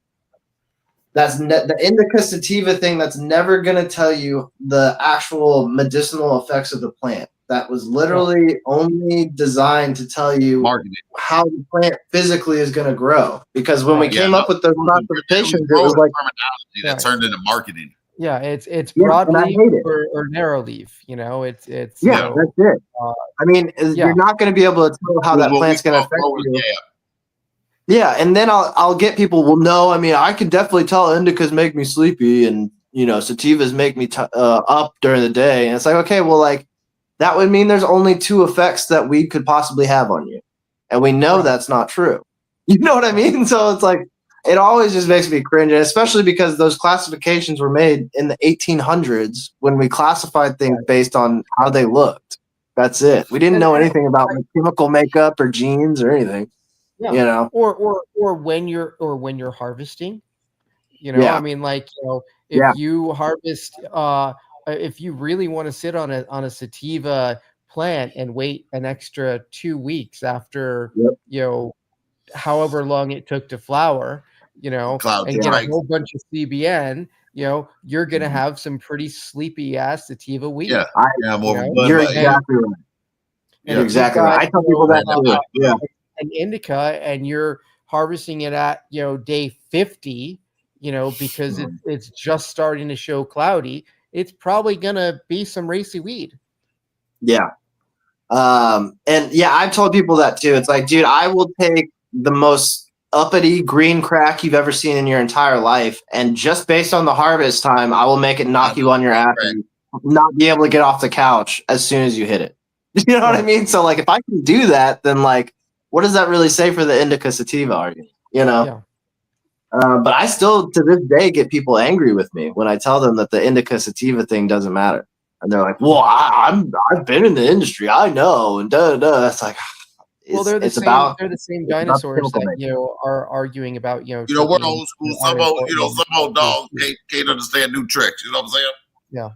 the indica sativa thing. That's never going to tell you the actual medicinal effects of the plant. That was literally only designed to tell you how the plant physically is going to grow. Because when we came up with those classifications, it was like terminology that turned into marketing. Yeah, it's broadleaf or narrow leaf. It's that's it. I mean, you're not going to be able to tell how that plant's going to affect you. Yeah, and then I'll get people. Well, no, I mean, I can definitely tell indicas make me sleepy, and sativas make me up during the day. And it's like, okay, well, like that would mean there's only 2 effects that weed could possibly have on you, and we know that's not true. You know what I mean? So it's like it always just makes me cringe, especially because those classifications were made in the 1800s when we classified things based on how they looked. That's it. We didn't know anything about chemical makeup or genes or anything. Yeah. Or when you're harvesting, I mean, like, if you harvest, if you really want to sit on a sativa plant and wait an extra 2 weeks after, however long it took to flower, and get a whole bunch of CBN, you're going to have some pretty sleepy ass sativa weed. Yeah. You're exactly right. You're exactly right. I tell people that too. Yeah. An indica and you're harvesting it at day 50 because it's just starting to show cloudy, it's probably gonna be some racy weed. I've told people that too. It's like, dude, I will take the most uppity green crack you've ever seen in your entire life, and just based on the harvest time, I will make it knock you on your ass and not be able to get off the couch as soon as you hit it. You know what I mean? So like if I can do that, then like what does that really say for the indica sativa argument? But I still, to this day, get people angry with me when I tell them that the indica sativa thing doesn't matter, and they're like, "Well, I've been in the industry, I know," and da da. It's like, Well, they're the it's same. about They're the same it's about dinosaurs chemical that making. are arguing about We're taking old school. iron Some old dogs potent. can't understand new tricks. You know what I'm saying? Yeah.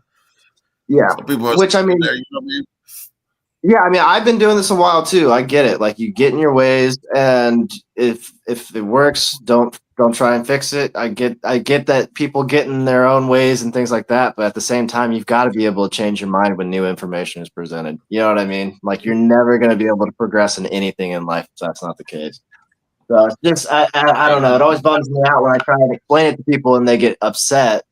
Yeah. Some people are Which I mean, there, you know what I mean? yeah, I mean, I've been doing this a while too. I get it. Like you get in your ways, and if it works, don't try and fix it. I get that people get in their own ways and things like that. But at the same time, you've got to be able to change your mind when new information is presented. You know what I mean? Like you're never going to be able to progress in anything in life if that's not the case. So it's just I don't know. It always bums me out when I try and explain it to people and they get upset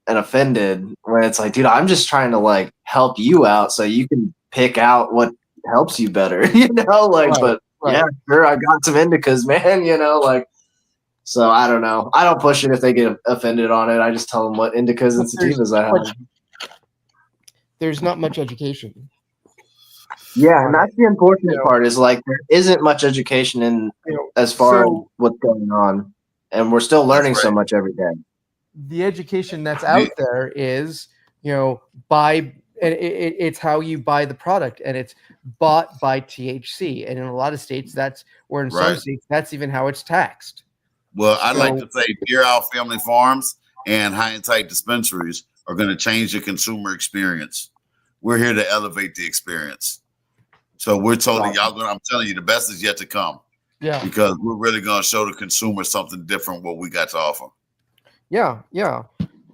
and offended when it's like, dude, I'm just trying to like help you out so you can pick out what helps you better, you know, like, Right, but right. yeah, sure, I got some indicas, man, you know, like, so I don't know. I don't push it if they get offended on it. I just tell them what indicas and sativas I have. There's not much education. Yeah, and that's the unfortunate part is like there isn't much education in as far as what's going on, and we're still learning so much every day. The education that's out there is, buy. It's how you buy the product, and it's bought by THC. And in a lot of states, some states, that's even how it's taxed. Well, I'd like to say Deer Owl Family Farms and High and Tight dispensaries are going to change the consumer experience. We're here to elevate the experience. So we're totally, I'm telling you, the best is yet to come. Yeah. Because we're really going to show the consumer something different, what we got to offer. Yeah. Yeah.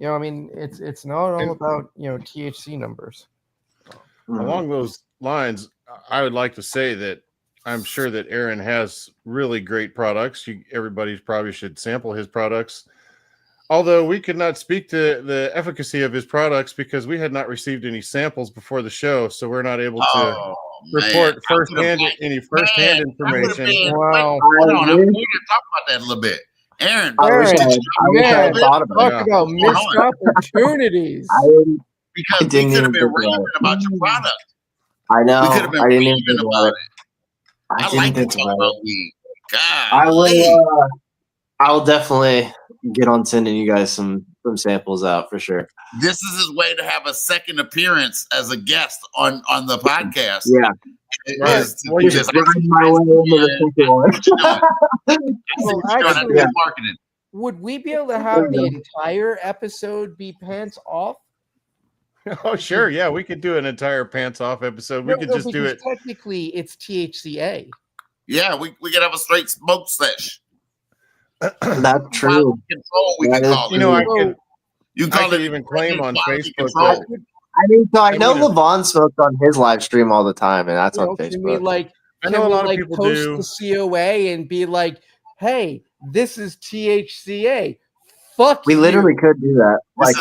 I mean, it's not all about, THC numbers. Along those lines, I would like to say that I'm sure that Aaron has really great products. Everybody probably should sample his products. Although we could not speak to the efficacy of his products because we had not received any samples before the show, so we're not able to report firsthand information. Wow. Hold on, we're going to talk about that a little bit. Aaron, talk about missed opportunities. Because we could have been raving about your product. I know. We could have been raving about it. I like to talk about weed. God, I will definitely get on sending you guys some samples out for sure. This is his way to have a second appearance as a guest on the podcast. Yeah. Marketing. Would we be able to have the entire episode be pants off? Oh, sure. Yeah, we could do an entire pants off episode. We could just do it. Technically, it's THCA. Yeah, we could have a straight smoke sesh. That's true. We can call it. You could even claim on Facebook. I know Levon smokes on his live stream all the time, and that's on Facebook. I know a lot of people do. Post the COA and be like, "Hey, this is THCA." Fuck. We literally could do that. Like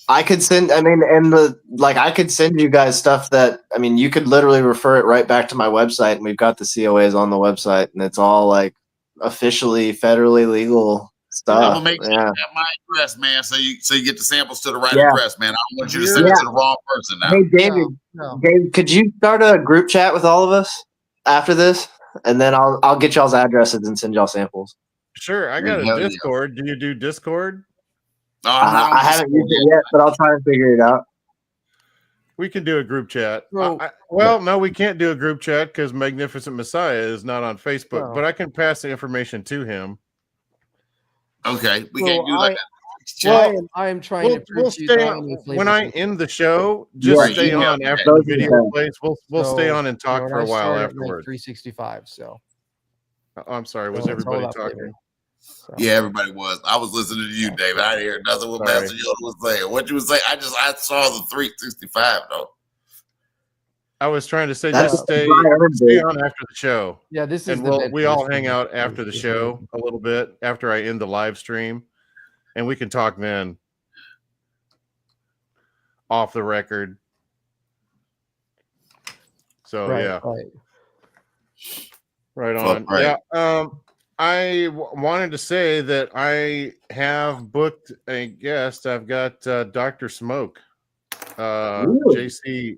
I could send. I mean, and I could send you guys stuff that you could literally refer it right back to my website, and we've got the COAs on the website, and it's all like officially federally legal stuff. I'm gonna make sure you have my address, man, so you get the samples to the right address, man. I don't want you to send it to the wrong person now. Hey, David, Dave, could you start a group chat with all of us after this, and then I'll get y'all's addresses and send y'all samples. Sure, I got a Discord. Do you do Discord? I haven't used it yet, but I'll try and figure it out. We can do a group chat. No, we can't do a group chat because Magnificent Messiah is not on Facebook, but I can pass the information to him. Okay, we can't do that. I am trying to we'll stay on when I end the show. Just stay on after the video plays. We'll stay on and talk for a while afterwards. 365. So, I'm sorry. Was everybody talking? So. Yeah, everybody was. I was listening to you, David. I didn't hear nothing what Master Yoda was saying. What you was saying? I saw the 365 though. I was trying to say just stay on after the show. Yeah, this is we all hang out after the show a little bit after I end the live stream, and we can talk then off the record. So right on. Right. Yeah. I wanted to say that I have booked a guest. I've got Dr. Smoke, JC.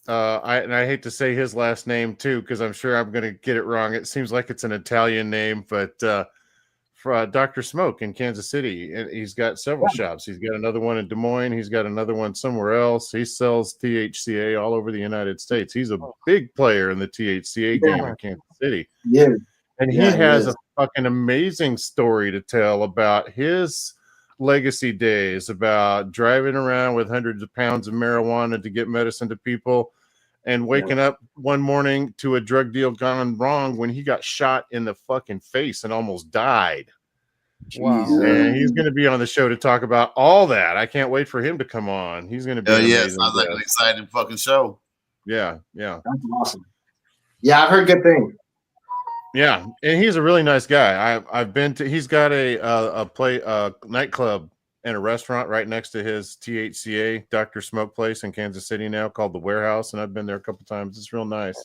I hate to say his last name too, because I'm sure I'm going to get it wrong. It seems like it's an Italian name, but Dr. Smoke in Kansas City, and he's got several shops. He's got another one in Des Moines. He's got another one somewhere else. He sells THCA all over the United States. He's a big player in the THCA game in Kansas City. Yeah. And he has a fucking amazing story to tell about his legacy days, about driving around with hundreds of pounds of marijuana to get medicine to people, and waking up one morning to a drug deal gone wrong when he got shot in the fucking face and almost died. Wow. And he's going to be on the show to talk about all that. I can't wait for him to come on. He's going to be sounds like an exciting fucking show. Yeah. That's awesome. Yeah, I've heard good things. Yeah, and he's a really nice guy. I've been to. He's got a nightclub and a restaurant right next to his THCA Dr. Smoke place in Kansas City now, called the Warehouse, and I've been there a couple times. It's real nice.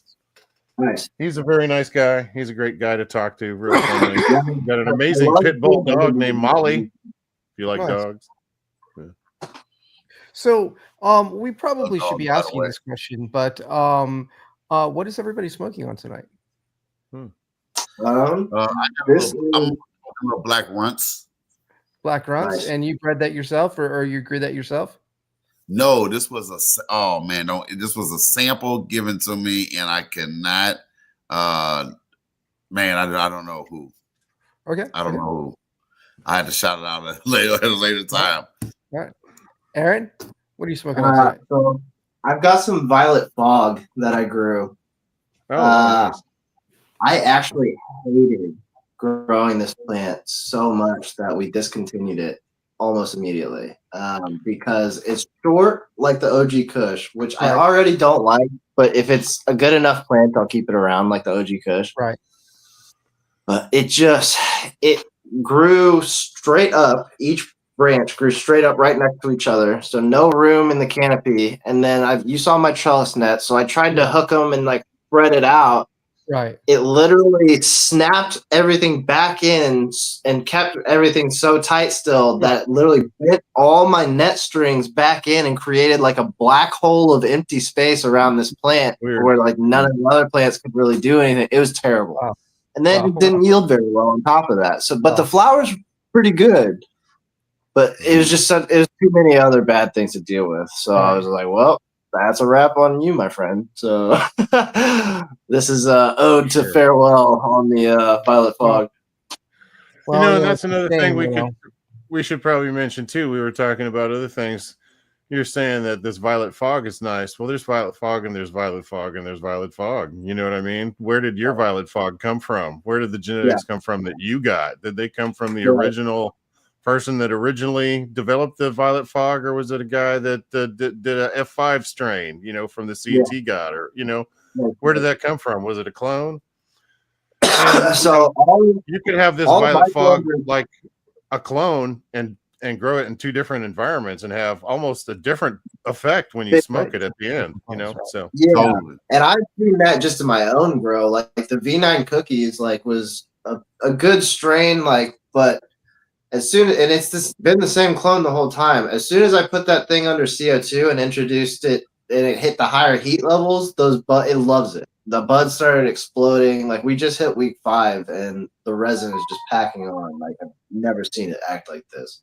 Nice. He's a very nice guy. He's a great guy to talk to. Real friendly. He's got an amazing pit bull dog named Molly. If you like dogs. Yeah. So, we probably should be asking this question, but what is everybody smoking on tonight? I'm Black Runts. Black Runts, nice. And you bred that yourself, or you grew that yourself? No, this was this was a sample given to me, and I cannot. I don't know who. Okay, I don't know who. I had to shout it out at a later time. All right, Aaron, what are you smoking on tonight? So I've got some Violet Fog that I grew. Nice. I actually hated growing this plant so much that we discontinued it almost immediately because it's short like the OG Kush, which I already don't like, but if it's a good enough plant, I'll keep it around like the OG Kush. Right. But it grew straight up. Each branch grew straight up right next to each other, so no room in the canopy. And then you saw my trellis net, so I tried to hook them and like spread it out. Right. It literally snapped everything back in and kept everything so tight still that it literally bent all my net strings back in and created like a black hole of empty space around this plant where like none of the other plants could really do anything. It was terrible. Wow. And then it didn't yield very well on top of that. So, but the flowers were pretty good, but it was just it was too many other bad things to deal with. So I was like, well, that's a wrap on you, my friend. So this is ode to farewell on the Violet Fog. Well, that's another thing we should probably mention too. We were talking about other things. You're saying that this Violet Fog is nice. Well, there's Violet Fog and there's Violet Fog and there's Violet Fog. You know what I mean? Where did your Violet Fog come from? Where did the genetics come from that you got? Did they come from the original person that originally developed the Violet Fog, or was it a guy that did a F5 strain, from the CT god, or where did that come from? Was it a clone? So you could have this Violet Fog like a clone and grow it in two different environments and have almost a different effect when you smoke it at the end, so totally. And I've seen that just in my own grow, like the V9 cookies was a good strain, but as soon and it's been the same clone the whole time. As soon as I put that thing under CO2 and introduced it, and it hit the higher heat levels, it loves it. The buds started exploding. Like we just hit week 5, and the resin is just packing on. Like I've never seen it act like this.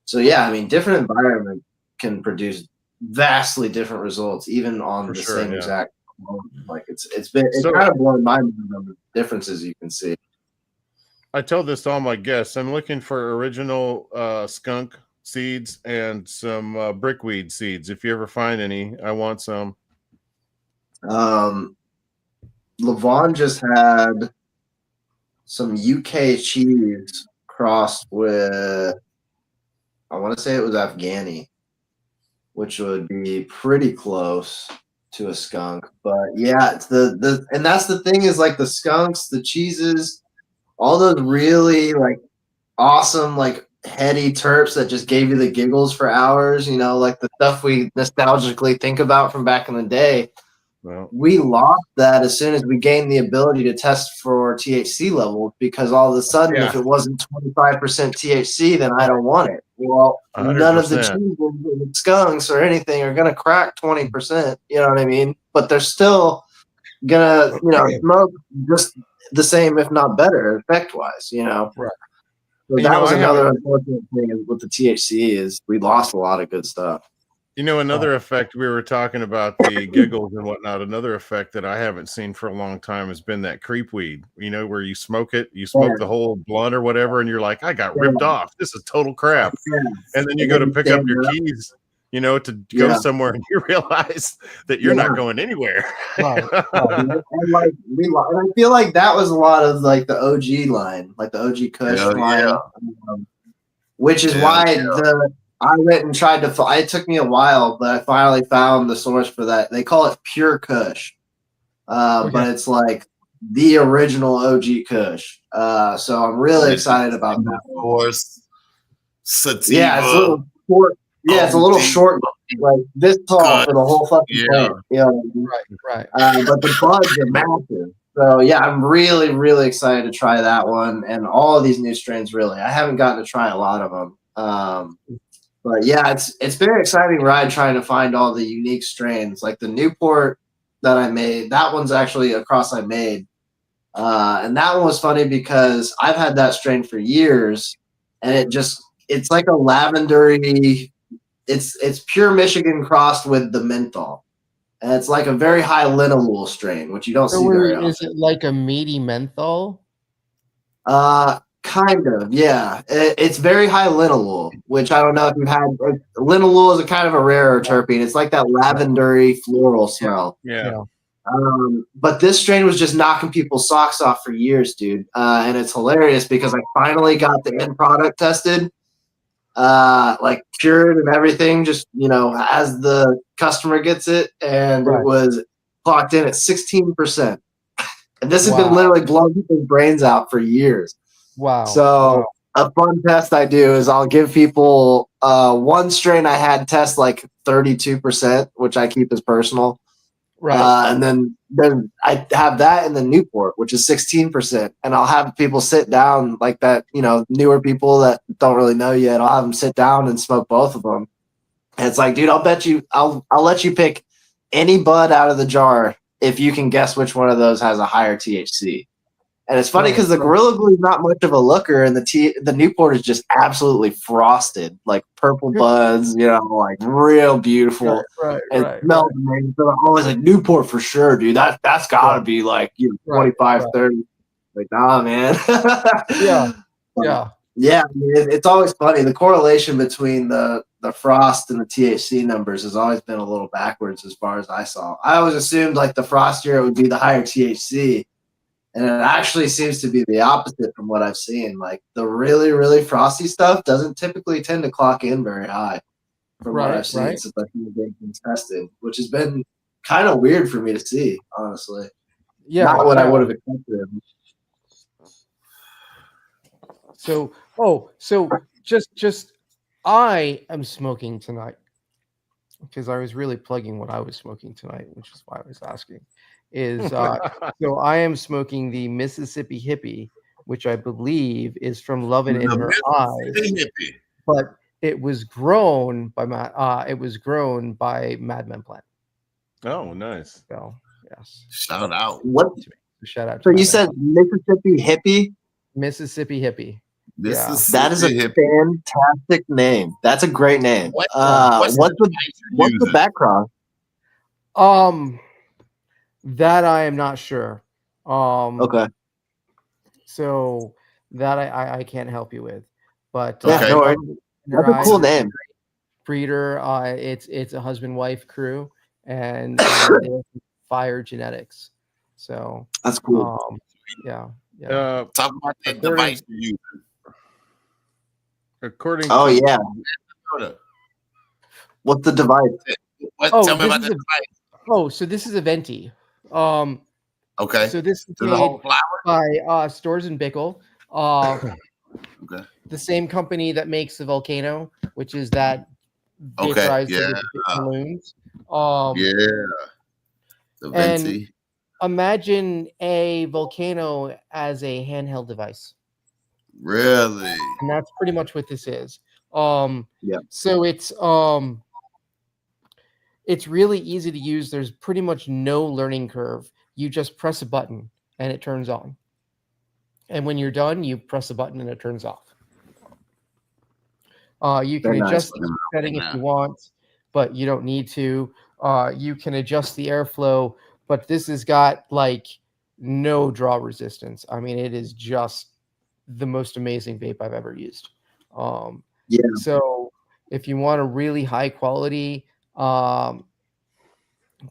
So yeah, I mean, different environment can produce vastly different results, even on the same exact clone. Like it's kind of blowing my mind on the differences you can see. I tell this to all my guests. I'm looking for original skunk seeds and some brickweed seeds. If you ever find any, I want some. Levon just had some UK cheese crossed with, I want to say it was Afghani, which would be pretty close to a skunk. But yeah, it's and that's the thing is like the skunks, the cheeses, all those really awesome heady terps that just gave you the giggles for hours, like the stuff we nostalgically think about from back in the day. Well, we lost that as soon as we gained the ability to test for THC levels, because all of a sudden, if it wasn't 25% THC, then I don't want it. Well, 100%. None of the cheeses, skunks, or anything are going to crack 20%. You know what I mean? But they're still going to, smoke just the same, if not better, effect-wise. Right. So that was another unfortunate thing with the THC is we lost a lot of good stuff. Another effect, we were talking about the giggles and whatnot. Another effect that I haven't seen for a long time has been that creep weed, where you smoke the whole blunt or whatever, and you're like, I got ripped off. This is total crap. And then you go to pick up your keys, to go somewhere, and you realize that you're not going anywhere. Right. And I feel like that was a lot of like the OG line, like the OG Kush line, which is why I went and tried to. It took me a while, but I finally found the source for that. They call it Pure Kush, but it's like the original OG Kush. So I'm really excited about that. Of course, sativa. Yeah, it's a little short. Yeah, it's a little short, like this tall for the whole fucking plant. You know what I mean? Right. But the buds are massive. So yeah, I'm really, really excited to try that one and all of these new strains. Really, I haven't gotten to try a lot of them. But yeah, it's been an exciting ride trying to find all the unique strains. Like the Newport that I made, that one's actually a cross I made. And that one was funny because I've had that strain for years, and it's like a lavendery, it's pure Michigan crossed with the menthol. And it's like a very high linalool strain, which you don't see very often. Is it like a meaty menthol? Kind of, yeah. It's very high linalool, which I don't know if you've had. Linalool is a kind of a rarer terpene. It's like that lavendery floral smell. Yeah. But this strain was just knocking people's socks off for years, dude. And it's hilarious because I finally got the end product tested, like cured and everything, just, as the customer gets it. And it was clocked in at 16%. And this has been literally blowing people's brains out for years. Wow. So a fun test I do is I'll give people one strain I had test like 32%, which I keep as personal. Right. And then I have that in the Newport, which is 16%. And I'll have people sit down like that, newer people that don't really know yet. I'll have them sit down and smoke both of them. And it's like, dude, I'll let you pick any bud out of the jar if you can guess which one of those has a higher THC. And it's funny because the Gorilla Glue is not much of a looker, and the Newport is just absolutely frosted, like purple buds, like real beautiful. Right. It smells amazing. So I'm always like, Newport for sure, dude. That's got to be like 25, 30. Like, nah, man. Yeah. Yeah, it's always funny. The correlation between the frost and the THC numbers has always been a little backwards as far as I saw. I always assumed like the frostier it would be the higher THC. And it actually seems to be the opposite from what I've seen. Like the really, really frosty stuff doesn't typically tend to clock in very high from what I've seen since I've been tested, which has been kind of weird for me to see, honestly. Yeah. Not what I would have expected. So just I am smoking tonight because I was really plugging what I was smoking tonight, which is why I was asking. So I am smoking the Mississippi Hippie, which I believe is from Love It in Her Eyes, but it was grown by Madman Plant. Oh, nice. So yes, shout out. What? Shout out. So you said Mississippi Hippie? Mississippi Hippie. That is a fantastic name. That's a great name. What's the background? That I am not sure. Okay. So that I can't help you with, but that's a cool name. Breeder. It's a husband-wife crew, and they have fire genetics. So that's cool. Yeah. Talk about the device you use. According. Oh yeah. What's the device? Tell me about the device. Oh, so this is a venti. Okay. So this is made by Stores and Bickle. Okay. The same company that makes the Volcano, which is that vaporized balloons. The venti. And imagine a Volcano as a handheld device. Really? And that's pretty much what this is. So it's really easy to use. There's pretty much no learning curve. You just press a button and it turns on. And when you're done, you press a button and it turns off. You They're can nice adjust looking the out setting right if now. you want, but you don't need to. You can adjust the airflow, but this has got like no draw resistance. I mean, it is just the most amazing vape I've ever used. Yeah. So if you want a really high quality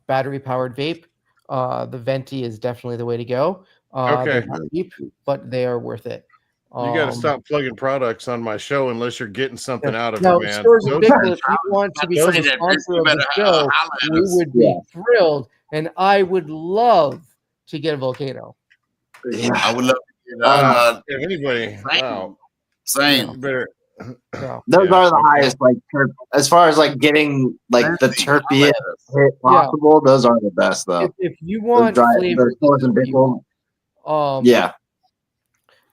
battery powered vape, the Venti is definitely the way to go. Okay. They're not cheap, but they are worth it. You got to stop plugging products on my show unless you're getting something out of Now, it, man. Stores and Bickle, if you want to Those become a are- sponsor you of the better, show, holla at we us. would be thrilled, and I would love to get a Volcano. Yeah. I would love to get if anybody, wow, same. you better. Those Yeah, are the okay. highest, like as far as like getting like the terpiest hit possible. Those are the best though. If you want flavor, yeah,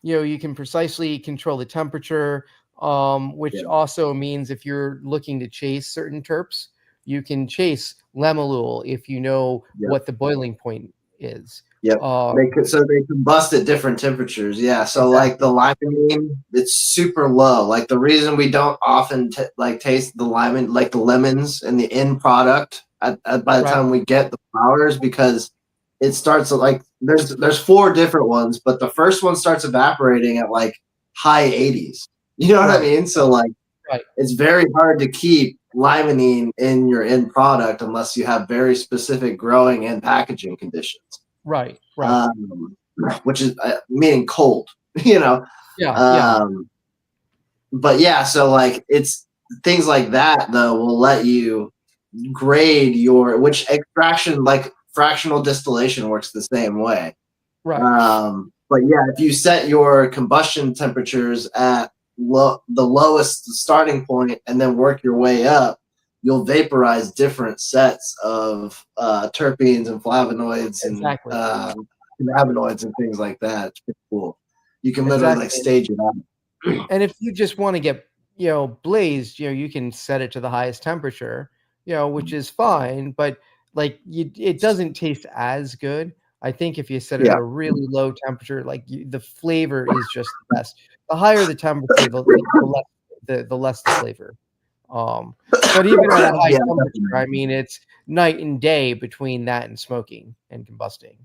you know, you can precisely control the temperature, which also means if you're looking to chase certain terps, you can chase Lemolul if you know what the boiling point is. Yep. They combust at different temperatures. Yeah. So like the limonene, it's super low. Like the reason we don't often taste the lemon, like the lemons in the end product by the time we get the flowers, because it starts like there's 4 different ones, but the first one starts evaporating at like high 80s. You know what I mean? So like it's very hard to keep limonene in your end product unless you have very specific growing and packaging conditions. Right. Which is meaning cold, you know. But yeah, so like it's things like that though will let you grade your which extraction, like fractional distillation works the same way. But yeah, if you set your combustion temperatures at the lowest starting point and then work your way up, you'll vaporize different sets of terpenes and flavonoids and cannabinoids and things like that. It's pretty cool. You can literally like stage it out. And if you just want to get, you know, blazed, you know, you can set it to the highest temperature, you know, which is fine, but like it doesn't taste as good. I think if you set it at a really low temperature, like the flavor is just the best. The higher the temperature, the less the flavor. But even at a high temperature, I mean, it's night and day between that and smoking and combusting.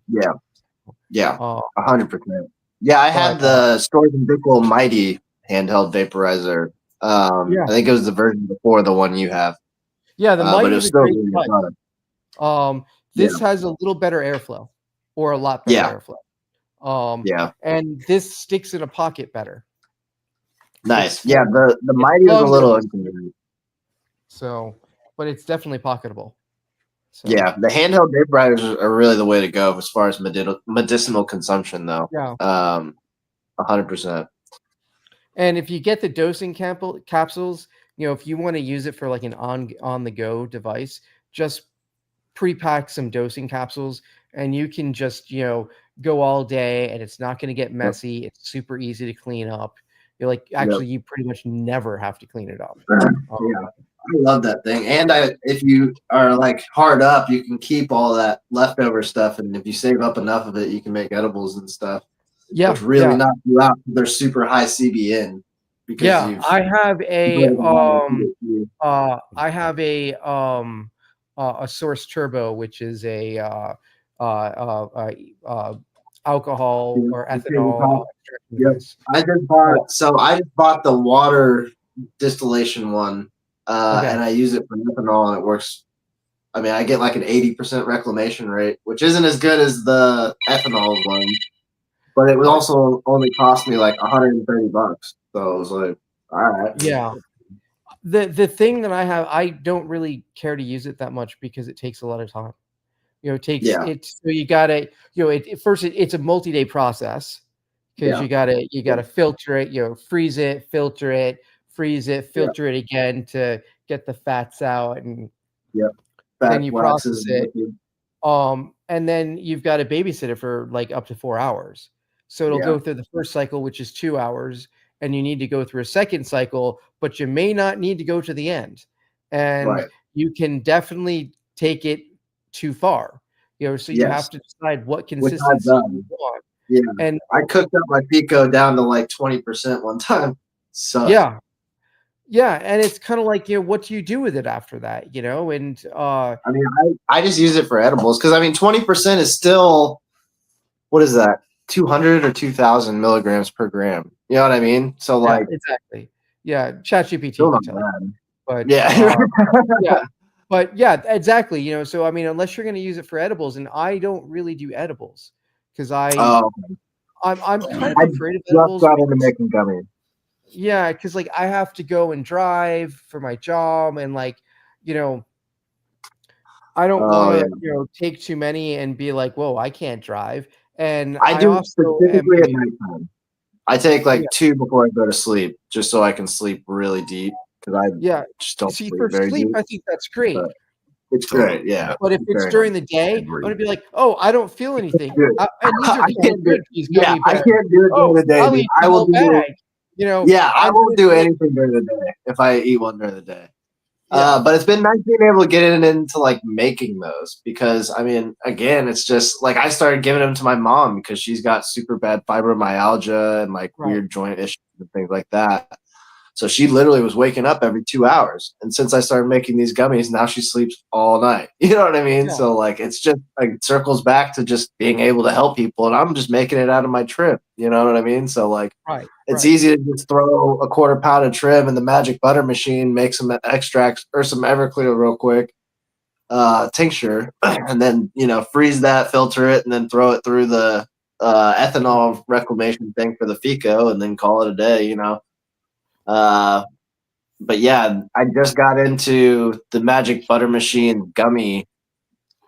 Yeah, 100%. Yeah, I had the Storage and Bickle Mighty handheld vaporizer. I think it was the version before the one you have. Yeah, the Mighty is a great really product. This has a little better airflow, or a lot better airflow. And this sticks in a pocket better. Nice. Yeah, the Mighty is a little inconvenient. So, but it's definitely pocketable. So. Yeah, the handheld vaporizers are really the way to go as far as medicinal consumption, though. 100%. And if you get the dosing capsules, you know, if you want to use it for like an on the go device, just pre-pack some dosing capsules, and you can just, you know, go all day, and it's not going to get messy. It's super easy to clean up. You're like, actually, you pretty much never have to clean it up. I love that thing. And if you are like hard up, you can keep all that leftover stuff, and if you save up enough of it, you can make edibles and stuff. Which really knock you out. They're super high CBN. Because I have a Source Turbo, which is a alcohol or ethanol. I just bought the water distillation one, and I use it for ethanol, and it works. I mean, I get like an 80% reclamation rate, which isn't as good as the ethanol one, but it would also only cost me like $130. So I was like, all right. Yeah. The thing that I have, I don't really care to use it that much because it takes a lot of time. You know, it takes so you gotta, you know, it's a multi-day process because you gotta filter it, you know, freeze it, filter it, freeze it, filter it again to get the fats out, and then you process it. And then you've got to babysit it for like up to 4 hours. So it'll go through the first cycle, which is 2 hours, and you need to go through a second cycle, but you may not need to go to the end. And you can definitely take it too far. You know, so you have to decide what consistency you want. Yeah. And I cooked up my Pico down to like 20% one time. So Yeah, and it's kind of like, what do you do with it after that, And I mean, I just use it for edibles because 20% is still, what is that? 200 or 2,000 milligrams per gram. You know what I mean? So yeah, exactly. Yeah, ChatGPT still can not tell you. bad. But Yeah. yeah, but yeah, exactly. So I mean, unless you're going to use it for edibles, and I don't really do edibles because I'm kind of afraid of edibles. Just got into making gummies. Yeah, because like I have to go and drive for my job, and like, I don't want to take too many and be like, whoa, I can't drive. And I do also specifically at nighttime. I take like 2 before I go to sleep, just so I can sleep really deep because I just don't see, sleep for very sleep, deep. I think that's great. But it's great, yeah. But if it's during the day, I'm gonna be like, oh, I don't feel anything. And these are I can't do it. Yeah, I can't do it during the day. I'll eat I will do bag. Yeah, I won't do anything during the day if I eat one during the day. But it's been nice being able to get into like making those because again, it's just like I started giving them to my mom because she's got super bad fibromyalgia and like weird joint issues and things like that. So she literally was waking up every 2 hours. And since I started making these gummies, now she sleeps all night. You know what I mean? Yeah. So like, it's just like circles back to just being able to help people. And I'm just making it out of my trim. You know what I mean? So like, it's easy to just throw a 1/4 pound of trim in the magic butter machine, make some extracts or some Everclear real quick, tincture, and then, freeze that, filter it, and then throw it through the ethanol reclamation thing for the FICO and then call it a day, But yeah, I just got into the Magic Butter Machine gummy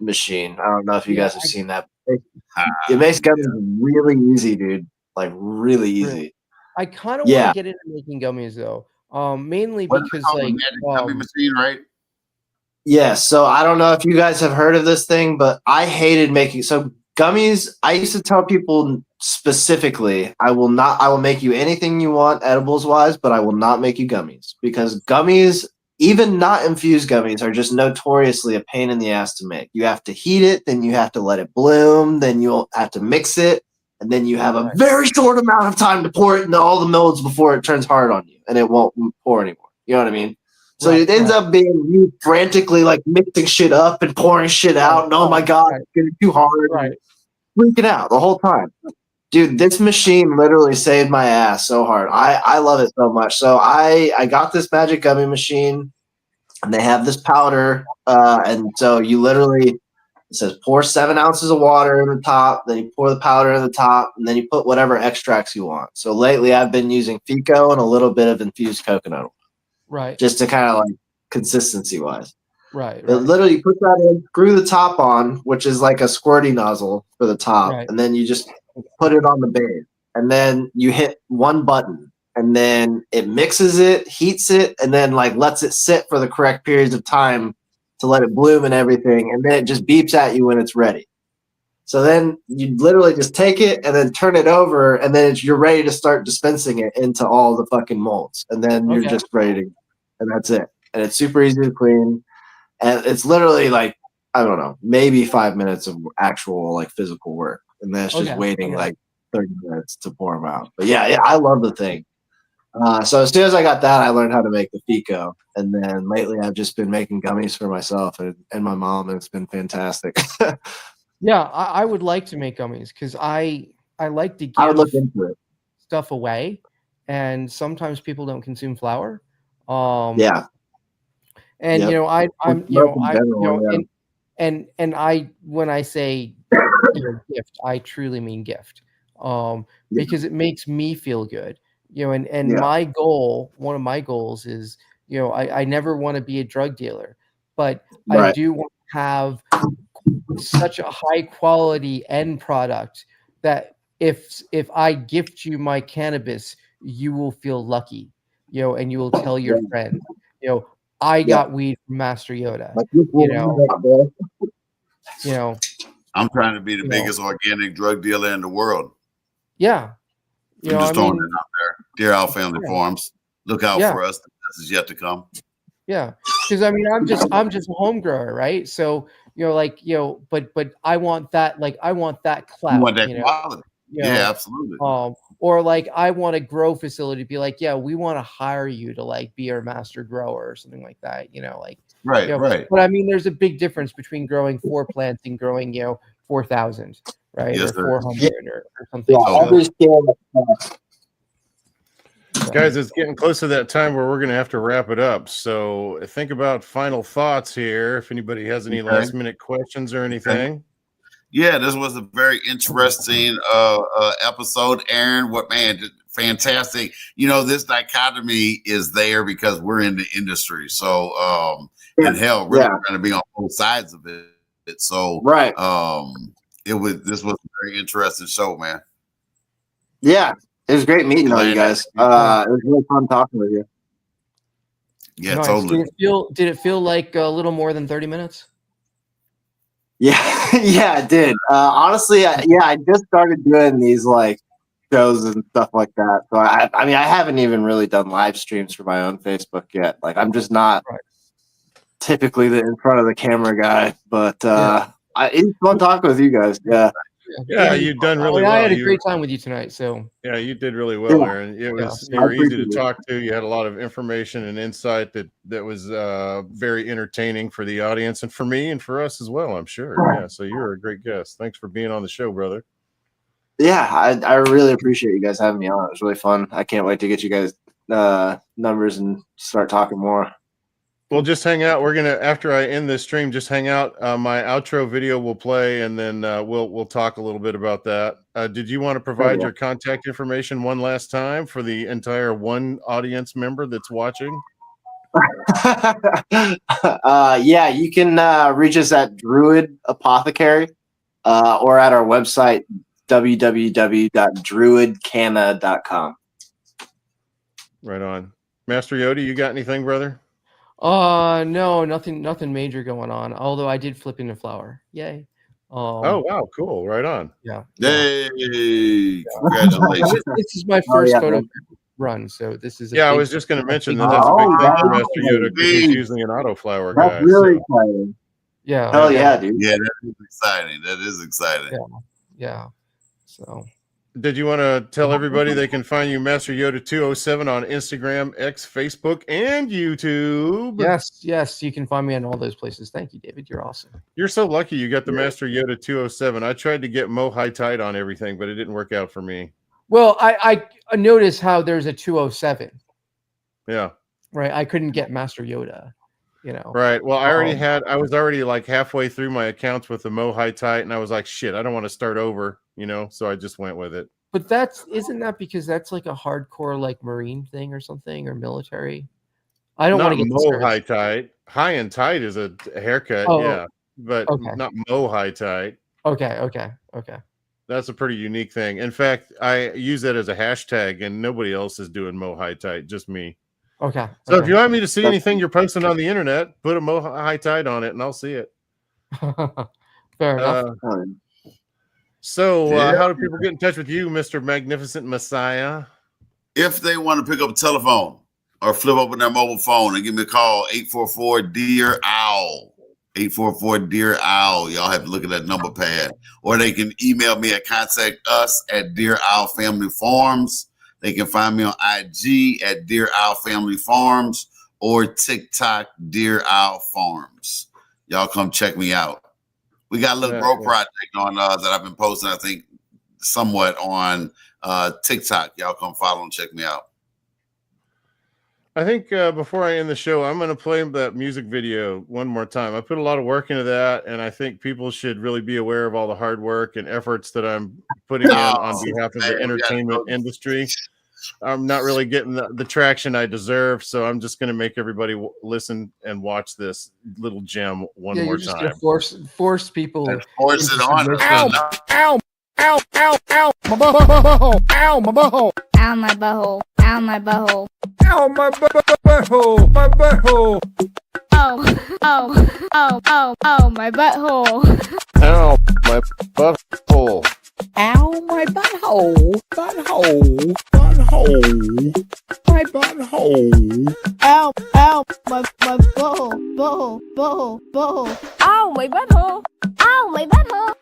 machine. I don't know if you guys have seen that. It makes gummies really easy, dude. Like really easy. Really? I kind of want to get into making gummies though. Mainly because like gummy machine, right? Yeah, so I don't know if you guys have heard of this thing, but I hated making gummies. I used to tell people specifically, I will make you anything you want edibles wise, but I will not make you gummies because gummies, even not infused gummies, are just notoriously a pain in the ass to make. You have to heat it, then you have to let it bloom, then you'll have to mix it, and then you have a very short amount of time to pour it into all the molds before it turns hard on you and it won't pour anymore. You know what I mean? So it ends up being you frantically like mixing shit up and pouring shit out. And oh my God, it's getting too hard. Freaking out the whole time. Dude, this machine literally saved my ass so hard. I love it so much. So I got this magic gummy machine and they have this powder. And so you literally, it says pour 7 ounces of water in the top, then you pour the powder in the top, and then you put whatever extracts you want. So lately I've been using FICO and a little bit of infused coconut oil. Right. Just to kind of like consistency wise. Right. But literally you put that in, screw the top on, which is like a squirty nozzle for the top. And then you just put it on the base. And then you hit one button and then it mixes it, heats it, and then like lets it sit for the correct periods of time to let it bloom and everything. And then it just beeps at you when it's ready. So then you literally just take it and then turn it over, and then you're ready to start dispensing it into all the fucking molds. And then you're just ready to, and that's it. And it's super easy to clean. And it's literally like, I don't know, maybe 5 minutes of actual like physical work. And then it's just waiting like 30 minutes to pour them out. But yeah, I love the thing. So as soon as I got that, I learned how to make the FICO. And then lately I've just been making gummies for myself and my mom, and it's been fantastic. Yeah, I would like to make gummies because I like to I would give look into it. stuff away, and sometimes people don't consume flour. And and I when I say gift, I truly mean gift. Because it makes me feel good. My goal, one of my goals is, I never want to be a drug dealer, but I do want to have such a high quality end product that if I gift you my cannabis, you will feel lucky, and you will tell your friends, I got weed from Master Yoda. I'm trying to be the biggest organic drug dealer in the world. Yeah. I'm just throwing it out there. Dear Al Family Farms, look out for us. This is yet to come. Yeah. Because I'm just a home grower, right? So, but I want that, like, I want that clout. You want that quality. Yeah, absolutely. Or like I want a grow facility to be like, yeah, we want to hire you to like be our master grower or something like that. Right. But I mean, there's a big difference between growing 4 plants and growing 4,000, right? Yes, or sir. 400 or something. Guys, it's getting close to that time where we're going to have to wrap it up. So think about final thoughts here. If anybody has any last minute questions or anything. Yeah, this was a very interesting episode, Aaron. Fantastic. This dichotomy is there because we're in the industry. So, and hell, we're going to be on both sides of it. So, right. This was a very interesting show, man. Yeah, it was great meeting all you guys. It was really fun talking with you. Yeah, totally. Did it feel like a little more than 30 minutes? Yeah, yeah, it did. Honestly, I just started doing these like shows and stuff like that. So I mean, I haven't even really done live streams for my own Facebook yet. Like, I'm just not typically the in front of the camera guy. But it's fun talking with you guys. Yeah, you've done really well. I had a great time with you tonight. So yeah, you did really well, Aaron. You were easy to talk to. You had a lot of information and insight that was very entertaining for the audience and for me and for us as well, I'm sure. Yeah, so you're a great guest. Thanks for being on the show, brother. Yeah, I really appreciate you guys having me on. It was really fun. I can't wait to get you guys numbers and start talking more. Well, just hang out. We're gonna, after I end this stream, just hang out. My outro video will play, and then we'll talk a little bit about that. Did you want to provide your contact information one last time for the entire one audience member that's watching? Yeah, you can reach us at Druid Apothecary or at our website www.druidcanna.com. Right on. Master Yoda, you got anything, brother? No, nothing major going on. Although I did flip into flower. Yay. Oh wow, cool. Right on. Yeah. Yay. Congratulations. This is my first photo run, so this is I was just going to mention that's a big thing for Master Yoda because he's using an autoflower guy. That's really exciting. Yeah. Hell yeah, dude. Yeah, that is exciting. Yeah. So did you want to tell everybody they can find you Master Yoda 207 on Instagram, X, Facebook, and YouTube? Yes, you can find me on all those places. Thank you, David. You're awesome. You're so lucky you got the Master Yoda 207. I tried to get Mo High Tide on everything, but it didn't work out for me. Well, I noticed how there's a 207. Yeah. Right. I couldn't get Master Yoda, Right. Well, I was already like halfway through my accounts with the Mo High Tide, and I was like, shit, I don't want to start over, so I just went with it. But isn't that because that's like a hardcore like Marine thing or something or military? I don't want to get Mo High Tide. High and tight is a haircut, but not Mo High Tide. Okay. That's a pretty unique thing. In fact, I use that as a hashtag, and nobody else is doing Mo High Tide, just me. Okay. So if you want me to see anything you're posting on the internet, put a Mo High Tide on it, and I'll see it. Fair enough. So how do people get in touch with you, Mr. Magnificent Messiah? If they want to pick up a telephone or flip open their mobile phone and give me a call, 844-DEAR-OWL. 844-DEAR-OWL. Y'all have to look at that number pad. Or they can email me at contact us at Dear Owl Family Farms. They can find me on IG at Dear Owl Family Farms or TikTok Dear Owl Farms. Y'all come check me out. We got a little grow project on that I've been posting, I think, somewhat on TikTok. Y'all come follow and check me out. I think before I end the show, I'm going to play that music video one more time. I put a lot of work into that, and I think people should really be aware of all the hard work and efforts that I'm putting in on behalf of the entertainment industry. I'm not really getting the traction I deserve, so I'm just going to make everybody listen and watch this little gem one more time. Gonna force people. Force it on. Ow, my butthole. Ow, my butthole. Ow, my butthole. Ow, my butthole. Ow, my butthole. My butthole. Oh, my butthole. Ow, my butthole. Ow, my butthole. Butthole. My butthole. Ow, my butthole. Ow, my butthole. Ow, my butthole. Ow, my butthole.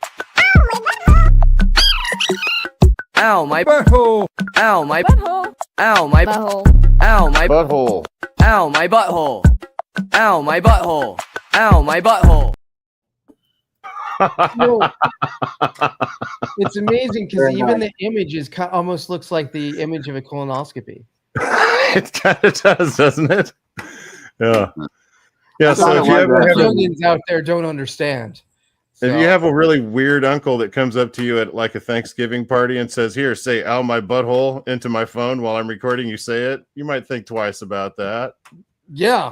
Ow, my butthole. Ow, my Butthole. Ow, my Butthole. Ow, my Butthole. Ow, my butthole. Ow, my butthole. Ow, my butthole. No. It's amazing because even the image is almost looks like the image of a colonoscopy. It kind of does, doesn't it? Yeah. Yeah. So So if you ever have youngins out there don't understand. if you have a really weird uncle that comes up to you at like a Thanksgiving party and says, "Here, say ow my butthole" into my phone while I'm recording, you say it, you might think twice about that. Yeah.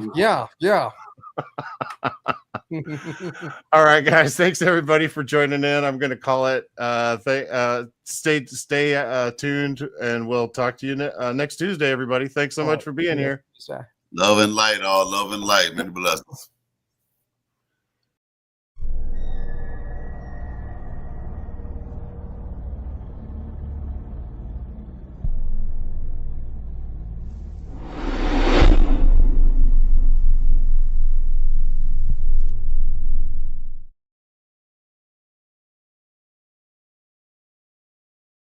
All right, guys. Thanks everybody for joining in. I'm going to call it. Stay tuned, and we'll talk to you next Tuesday. Everybody, thanks so much for being here. Love and light, all love and light. Many blessings.